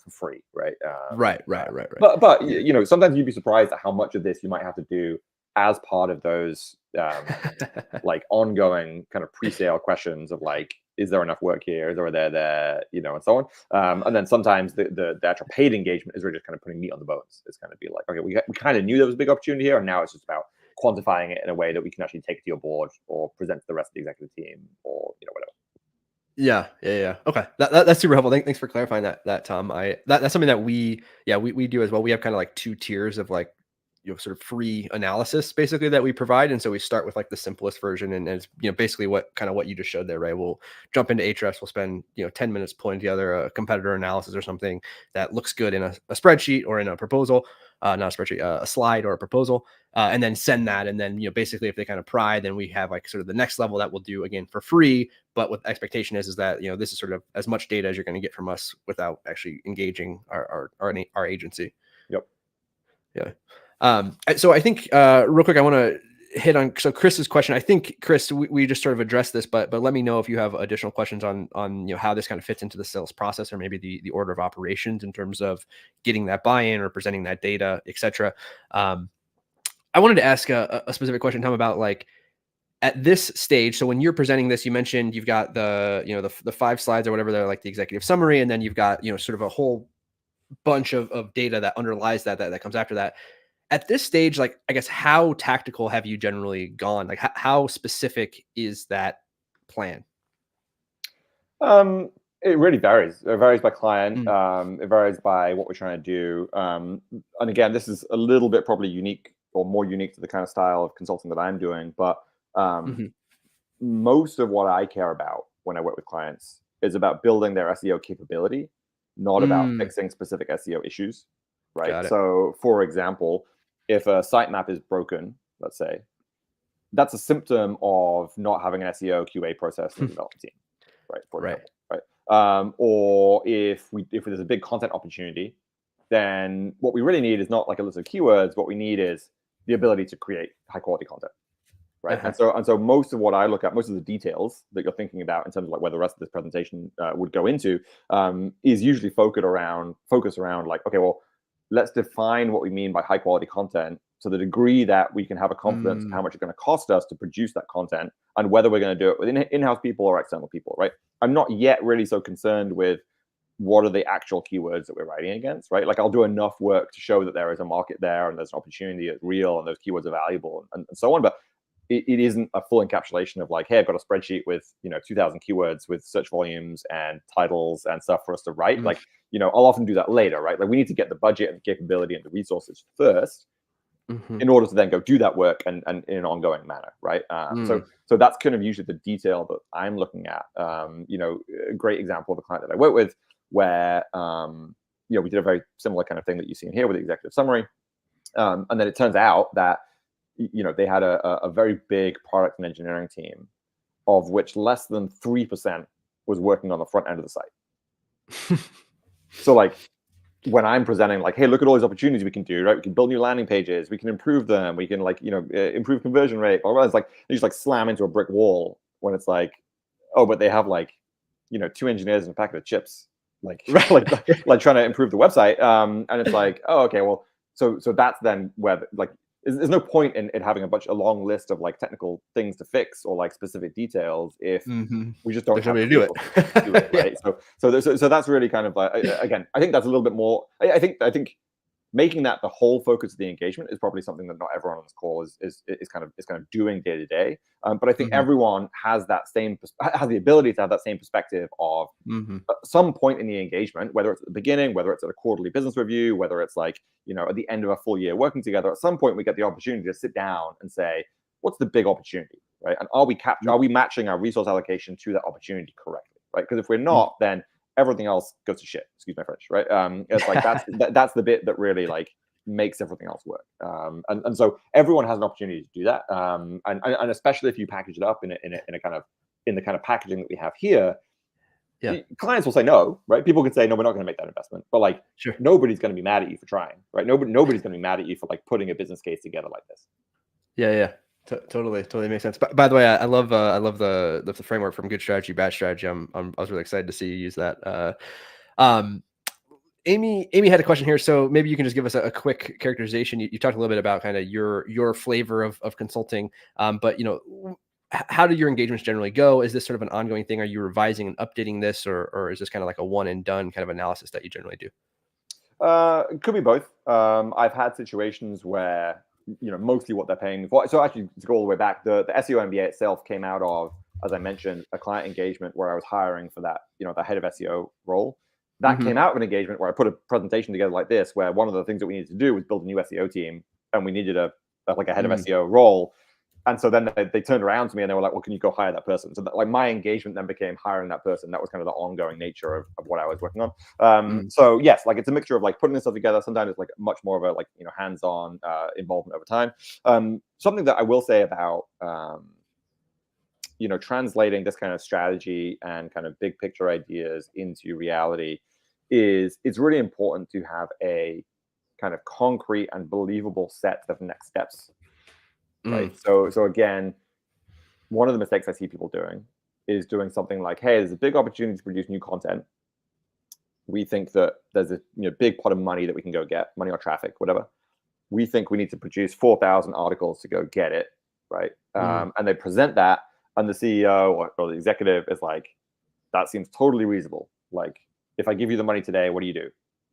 for free, right? Right. Right. Right. Right. But Yeah. sometimes you'd be surprised at how much of this you might have to do as part of those like ongoing kind of pre-sale questions of like, is there enough work here? Is there, and so on. And then sometimes the actual paid engagement is really just kind of putting meat on the bones. It's kind of be like, okay, we kind of knew there was a big opportunity here, and now it's just about quantifying it in a way that we can actually take it to your board or present to the rest of the executive team or whatever. Yeah, yeah, yeah. Okay, that's super helpful. Thanks for clarifying that, Tom. That's something that we do as well. We have kind of like two tiers of like sort of free analysis basically that we provide, and so we start with like the simplest version, and it's basically what you just showed there, right? We'll jump into Ahrefs, we'll spend 10 minutes pulling together a competitor analysis or something that looks good in a spreadsheet or in a proposal, not a spreadsheet, a slide or a proposal, and then send that, and then basically if they kind of pry, then we have like sort of the next level that we'll do again for free, but with expectation is that this is sort of as much data as you're going to get from us without actually engaging our agency. Yep. Yeah. So I think real quick, I want to hit on Chris's question. I think Chris, we just sort of addressed this, but let me know if you have additional questions on how this kind of fits into the sales process, or maybe the order of operations in terms of getting that buy-in or presenting that data, etc. I wanted to ask a specific question, Tom, about like at this stage. So when you're presenting this, you mentioned you've got the 5 slides or whatever, they're like the executive summary, and then you've got sort of a whole bunch of data that underlies that comes after that. At this stage, like, I guess, how tactical have you generally gone? Like, how specific is that plan? It really varies. It varies by client. Mm, It varies by what we're trying to do. And again, this is a little bit probably unique or more unique to the kind of style of consulting that I'm doing. But um, mhm, most of what I care about when I work with clients is about building their SEO capability, not about mm, fixing specific SEO issues, right? got it. So, for example, if a sitemap is broken, let's say, that's a symptom of not having an SEO QA process in the development team, right? For Right. example, right? Or if there's a big content opportunity, then what we really need is not like a list of keywords. What we need is the ability to create high quality content, right? Uh-huh. And so most of what I look at, most of the details that you're thinking about in terms of like where the rest of this presentation would go into, is usually focused around like, okay, well, let's define what we mean by high quality content to the degree that we can have a confidence of Mm, how much it's going to cost us to produce that content and whether we're going to do it with in-house people or external people, right? I'm not yet really so concerned with what are the actual keywords that we're writing against, right? Like I'll do enough work to show that there is a market there and there's an opportunity that's real and those keywords are valuable and so on. But it isn't a full encapsulation of like, hey, I've got a spreadsheet with 2,000 keywords with search volumes and titles and stuff for us to write. mm, Like, I'll often do that later, right? Like we need to get the budget and the capability and the resources first mhm, in order to then go do that work and in an ongoing manner, right? mm, So that's kind of usually the detail that I'm looking at. A great example of a client that I work with where we did a very similar kind of thing that you see in here with the executive summary, and then it turns out that they had a very big product and engineering team, of which less than 3% was working on the front end of the site. So like when I'm presenting like, hey, look at all these opportunities we can do, right? We can build new landing pages, we can improve them, we can like, improve conversion rate, or it's like you just like slam into a brick wall when it's like, oh, but they have like, 2 engineers and a packet of chips, like right. like trying to improve the website. And it's like, oh, okay, well, so that's then where like there's no point in having a long list of like technical things to fix or like specific details if Mhm. we just don't There's have nobody the to do resources to do it, it. Yeah. right? So that's really kind of like, again, I think that's a little bit more. I think making that the whole focus of the engagement is probably something that not everyone on this call is kind of doing day to day. But I think Mhm, everyone has the ability to have that same perspective of mhm, at some point in the engagement, whether it's at the beginning, whether it's at a quarterly business review, whether it's like, at the end of a full year working together, at some point we get the opportunity to sit down and say, what's the big opportunity, right? And are we matching our resource allocation to that opportunity correctly, right? Because if we're mm. not, then everything else goes to shit. Excuse my French, right? It's like that's the bit that really like makes everything else work. And so everyone has an opportunity to do that. And especially if you package it up in a kind of in the kind of packaging that we have here, Yeah. Clients will say no, right? People can say, no, we're not going to make that investment. But like, Sure. nobody's going to be mad at you for trying, right? Nobody's going to be mad at you for like putting a business case together like this. Yeah, yeah. Totally makes sense. But by the way, I love the framework from good strategy, bad strategy. I was really excited to see you use that. Um, Amy had a question here, so maybe you can just give us a quick characterization. You talked a little bit about kind of your flavor of consulting, but how do your engagements generally go? Is this sort of an ongoing thing? Are you revising and updating this, or is this kind of like a one and done kind of analysis that you generally do? It could be both. I've had situations where, mostly what they're paying me for. So actually, to go all the way back, the SEO MBA itself came out of, as I mentioned, a client engagement where I was hiring for that, the head of SEO role. That Mm-hmm. came out of an engagement where I put a presentation together like this, where one of the things that we needed to do was build a new SEO team, and we needed a head of SEO role. And so then they turned around to me and they were like, well, can you go hire that person? So that, like, my engagement then became hiring that person. That was kind of the ongoing nature of what I was working on. So yes, like, it's a mixture of like putting this stuff together. Sometimes it's like much more of a hands-on involvement over time. Something that I will say about translating this kind of strategy and kind of big picture ideas into reality is it's really important to have a kind of concrete and believable set of next steps, right? So again, one of the mistakes I see people doing is doing something like, hey, there's a big opportunity to produce new content. We think that there's a big pot of money that we can go get, money or traffic, whatever. We think we need to produce 4,000 articles to go get it, right? And they present that, and the CEO or the executive is like, that seems totally reasonable. Like, if I give you the money today, what do you do?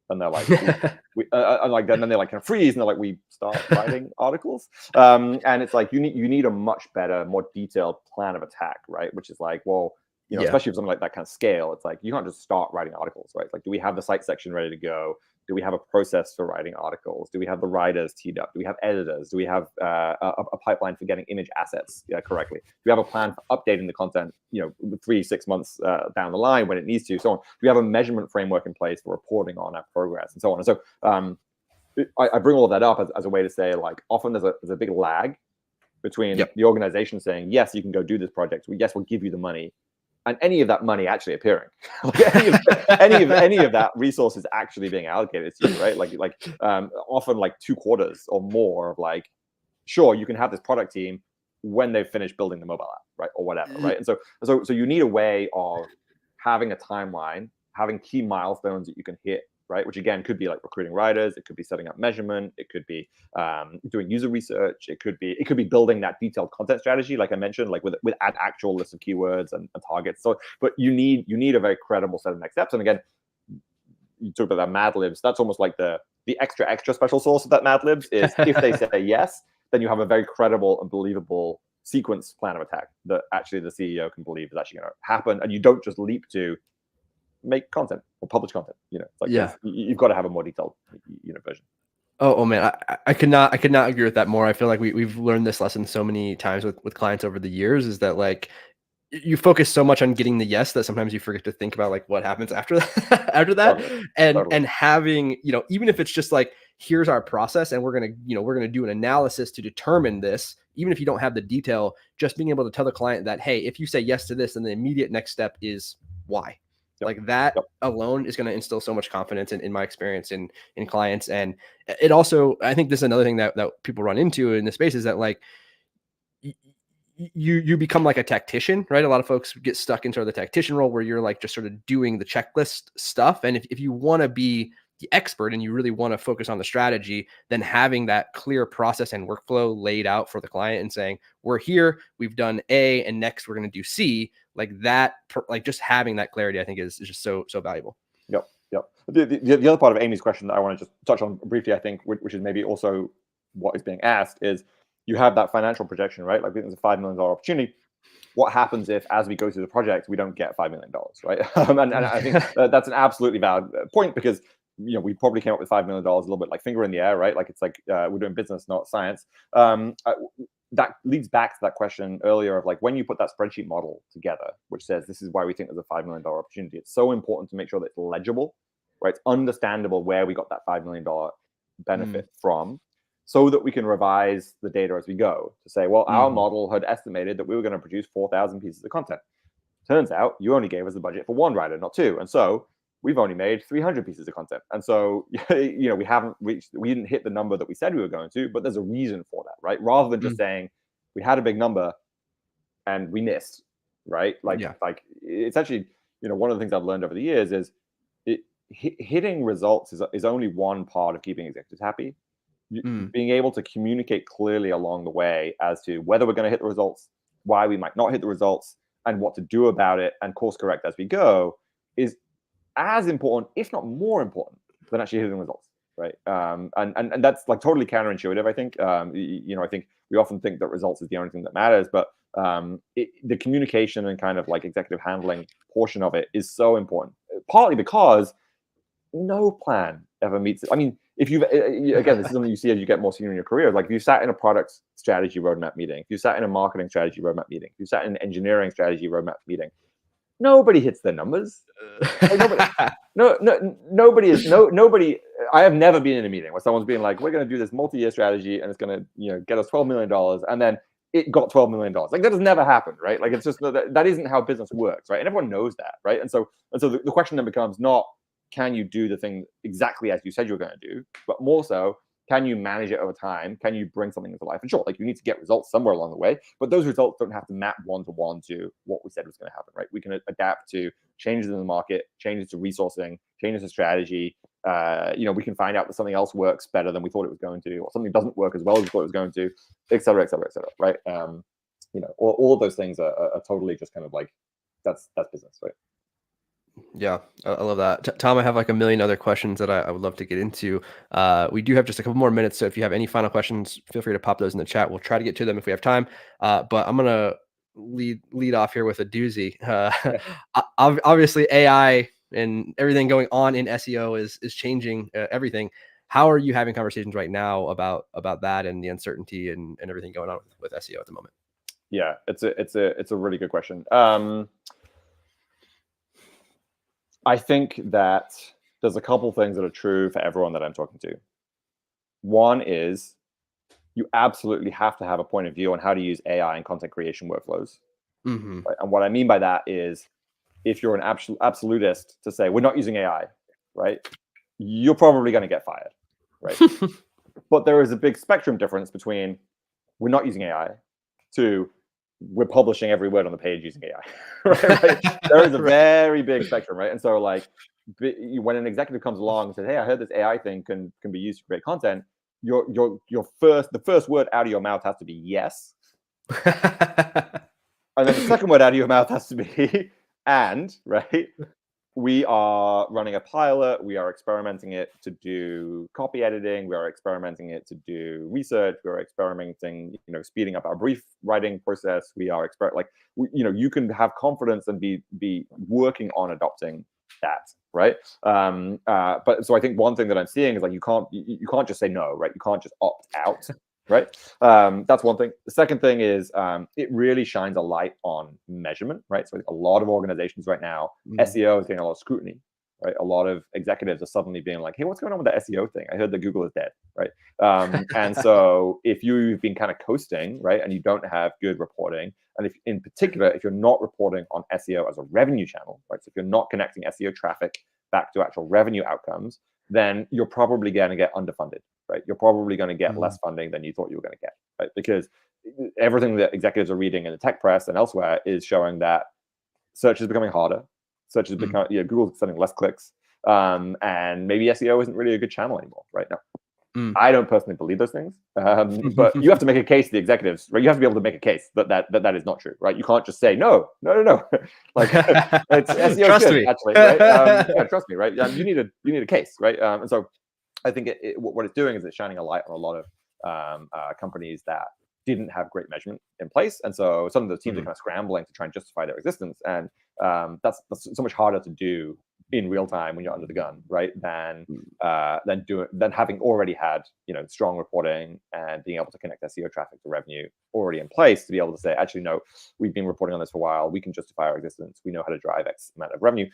And they're like, and like then they like kind of freeze, and they're like, we start writing articles. And it's like you need a much better, more detailed plan of attack, right? Which is like, well, Yeah. especially with something like that kind of scale, it's like you can't just start writing articles, right? It's like, do we have the site section ready to go? Do we have a process for writing articles? Do we have the writers teed up? Do we have editors? Do we have a pipeline for getting image assets correctly? Do we have a plan for updating the content, 3-6 months down the line when it needs to? So on. Do we have a measurement framework in place for reporting on our progress and so on? And so I bring all of that up as a way to say, like, often there's a big lag between the organization saying, yes, you can go do this project. Yes, we'll give you the money, and any of that money actually appearing. Like, any of that resources actually being allocated to you, right? Often like 2 quarters or more of like, sure, you can have this product team when they've finished building the mobile app, right, or whatever, right? And so you need a way of having a timeline, having key milestones that you can hit, right? Which again could be like recruiting writers, it could be setting up measurement, it could be doing user research, it could be building that detailed content strategy, like I mentioned, like with an actual list of keywords and targets. So, but you need a very credible set of next steps. And again, you talk about that Mad Libs. That's almost like the extra special sauce of that Mad Libs is if they say yes, then you have a very credible and believable sequence plan of attack that actually the CEO can believe is actually going to happen, and you don't just leap to make content or publish content. It's like you've got to have a more detailed version. Oh man, I could not agree with that more. I feel like we've learned this lesson so many times with clients over the years, is that like you focus so much on getting the yes that sometimes you forget to think about like what happens after that, after that. And having, even if it's just like, here's our process and we're going to do an analysis to determine this, even if you don't have the detail, just being able to tell the client that, hey, if you say yes to this, then the immediate next step is Y. Like that alone is going to instill so much confidence in my experience in clients. And it also, I think this is another thing that people run into in this space, is that like you become like a tactician, right? A lot of folks get stuck into the tactician role where you're like just sort of doing the checklist stuff. And if you want to be the expert and you really want to focus on the strategy, then having that clear process and workflow laid out for the client and saying, we're here, we've done A, and next we're going to do C, like that, like just having that clarity, I think is just so valuable. Yep. The other part of Amy's question that I want to just touch on briefly, I think, which is maybe also what is being asked, is you have that financial projection, right? Like, there's a $5 million opportunity. What happens if, as we go through the project, we don't get $5 million, right? And I think that's an absolutely valid point, because we probably came up with $5 million a little bit like finger in the air, right? Like, it's like we're doing business, not science. That leads back to that question earlier of like, when you put that spreadsheet model together, which says this is why we think there's a $5 million opportunity, it's so important to make sure that it's legible, right? It's understandable where we got that $5 million benefit from, so that we can revise the data as we go to say, well, our model had estimated that we were going to produce 4,000 pieces of content. Turns out you only gave us the budget for one writer, not two. And so we've only made 300 pieces of content. And so, you know, we didn't hit the number that we said we were going to, but there's a reason for that, right? Rather than just saying we had a big number and we missed, right? Like it's actually, you know, one of the things I've learned over the years is hitting results is only one part of keeping executives happy. Being able to communicate clearly along the way as to whether we're going to hit the results, why we might not hit the results, and what to do about it, and course correct as we go, is as important, if not more important, than actually hitting results, right? And that's like totally counterintuitive. I think, you know, I think we often think that results is the only thing that matters, but the communication and kind of like executive handling portion of it is so important. Partly because no plan ever meets it. I mean, if you've again, this is something you see as you get more senior in your career. Like if you sat in a product strategy roadmap meeting, if you sat in a marketing strategy roadmap meeting, if you sat in an engineering strategy roadmap meeting, nobody hits their numbers. Like nobody. I have never been in a meeting where someone's being like, "We're going to do this multi-year strategy, and it's going to, you know, get us $12 million," and then it got $12 million. Like that has never happened, right? Like it's just that isn't how business works, right? And everyone knows that, right? And so the question then becomes not, can you do the thing exactly as you said you were going to do, but more so, can you manage it over time? Can you bring something into life? And sure, like you need to get results somewhere along the way, but those results don't have to map one-to-one to what we said was going to happen, right? We can adapt to changes in the market, changes to resourcing, changes to strategy. You know, we can find out that something else works better than we thought it was going to, or something doesn't work as well as we thought it was going to, et cetera, et cetera, et cetera, right? You know, all of those things are totally just kind of like, that's business, right? Yeah, I love that. Tom, I have like a million other questions that I would love to get into. We do have just a couple more minutes, so if you have any final questions, feel free to pop those in the chat. We'll try to get to them if we have time. But I'm gonna lead off here with a doozy. Obviously, AI and everything going on in SEO is changing everything. How are you having conversations right now about that and the uncertainty and everything going on with SEO at the moment? Yeah, it's a really good question. I think that there's a couple things that are true for everyone that I'm talking to. One is you absolutely have to have a point of view on how to use AI in content creation workflows. Right? And what I mean by that is if you're an absolutist to say, we're not using AI, right? You're probably going to get fired, right? But there is a big spectrum difference between we're not using AI to we're publishing every word on the page using AI. Right? There is a very big spectrum, right? And so, like, when an executive comes along and says, "Hey, I heard this AI thing can be used to create content," the first word out of your mouth has to be yes, and then the second word out of your mouth has to be and, right? We are running a pilot. We are experimenting it to do copy editing. We are experimenting it to do research. We are experimenting, you know, speeding up our brief writing process. We are you know, you can have confidence and be working on adopting that, right? But so I think one thing that I'm seeing is like you can't just say no, right? You can't just opt out. Right. That's one thing. The second thing is it really shines a light on measurement, right? So a lot of organizations right now, SEO is getting a lot of scrutiny, right? A lot of executives are suddenly being like, "Hey, what's going on with the SEO thing? I heard that Google is dead," right? And so if you've been kind of coasting, right, and you don't have good reporting, and if in particular, if you're not reporting on SEO as a revenue channel, right? So if you're not connecting SEO traffic back to actual revenue outcomes, then you're probably going to get underfunded, right? You're probably going to get less funding than you thought you were going to get, right? Because everything that executives are reading in the tech press and elsewhere is showing that search is becoming harder. Search is becoming, you know, Google's sending less clicks, and maybe SEO isn't really a good channel anymore, right? Now, I don't personally believe those things, but you have to make a case to the executives, right? You have to be able to make a case that is not true, right? You can't just say no. Like it's SEO Trust good, me. actually, right? Yeah, trust me, right? You need a case, right? And so I think what it's doing is it's shining a light on a lot of companies that didn't have great measurement in place, and so some of the teams are kind of scrambling to try and justify their existence, and that's so much harder to do in real time when you're under the gun, right? Than having already had, you know, strong reporting and being able to connect SEO traffic to revenue already in place to be able to say, actually, no, we've been reporting on this for a while. We can justify our existence. We know how to drive X amount of revenue.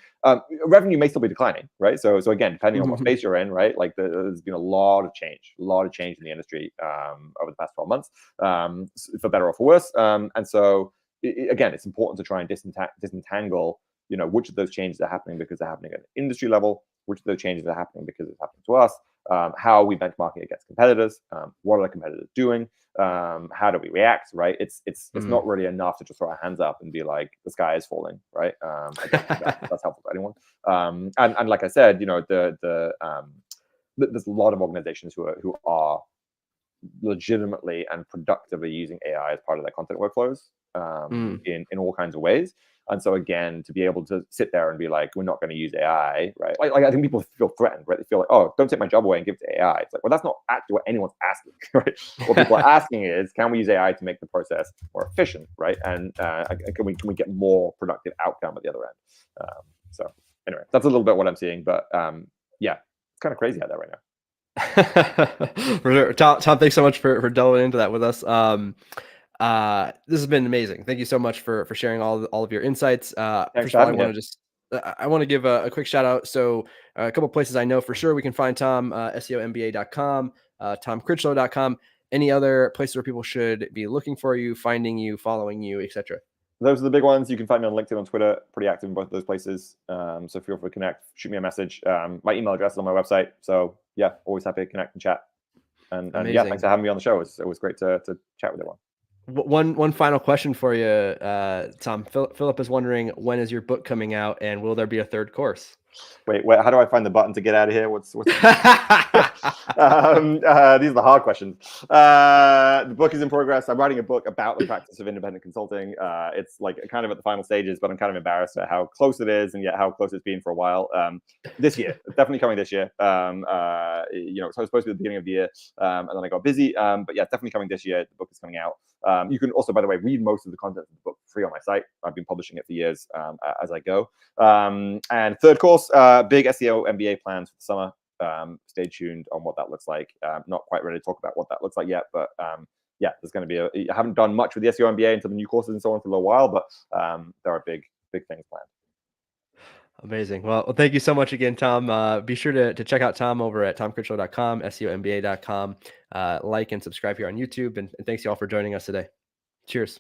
Revenue may still be declining, right? So again, depending on what space you're in, right? Like there's been a lot of change in the industry over the past 12 months, for better or for worse. And so again, it's important to try and disentangle, which of those changes are happening because they're happening at an industry level, which of those changes are happening because it's happening to us, how are we benchmarking against competitors, what are the competitors doing, how do we react, right? It's Mm. not really enough to just throw our hands up and be like, the sky is falling, right? I don't think that's helpful to anyone. And like I said, there's a lot of organizations who are legitimately and productively using AI as part of their content workflows, Mm. in all kinds of ways. And so again, to be able to sit there and be like, we're not going to use AI, right? Like I think people feel threatened, right? They feel like, oh, don't take my job away and give it to AI. It's like, well, that's not actually what anyone's asking, right? What people are asking is, can we use AI to make the process more efficient, right? And can we get more productive outcome at the other end? So anyway, that's a little bit what I'm seeing, but yeah, it's kind of crazy out there right now. For sure. Tom, thanks so much for delving into that with us. This has been amazing. Thank you so much for sharing all of your insights. Thanks First for of all, I having me want here. to just I want to give a quick shout out. So a couple places I know for sure we can find Tom, SEOMBA.com, TomCritchlow.com. Any other places where people should be looking for you, finding you, following you, etc.? Those are the big ones. You can find me on LinkedIn, on Twitter, pretty active in both of those places. So feel free to connect, shoot me a message. My email address is on my website. So yeah, always happy to connect and chat. And yeah, thanks Amazing. for having me on the show. It was great to chat with everyone. One final question for you, Tom. Philip is wondering, when is your book coming out, and will there be a third course? Wait, how do I find the button to get out of here? What's these are the hard questions. The book is in progress. I'm writing a book about the practice of independent consulting. It's like kind of at the final stages, but I'm kind of embarrassed at how close it is, and yet how close it's been for a while. This year, it's definitely coming this year. So it was supposed to be the beginning of the year, and then I got busy. But yeah, it's definitely coming this year. The book is coming out. You can also, by the way, read most of the content of the book free on my site. I've been publishing it for years as I go. And third course, big SEO MBA plans for the summer. Stay tuned on what that looks like. Not quite ready to talk about what that looks like yet, but yeah, there's going to be I haven't done much with the SEO MBA until the new courses and so on for a little while, but there are big things planned. Amazing. Well, thank you so much again, Tom. Be sure to check out Tom over at tomcritchlow.com, SEOMBA.com. Like and subscribe here on YouTube. And thanks, y'all, for joining us today. Cheers.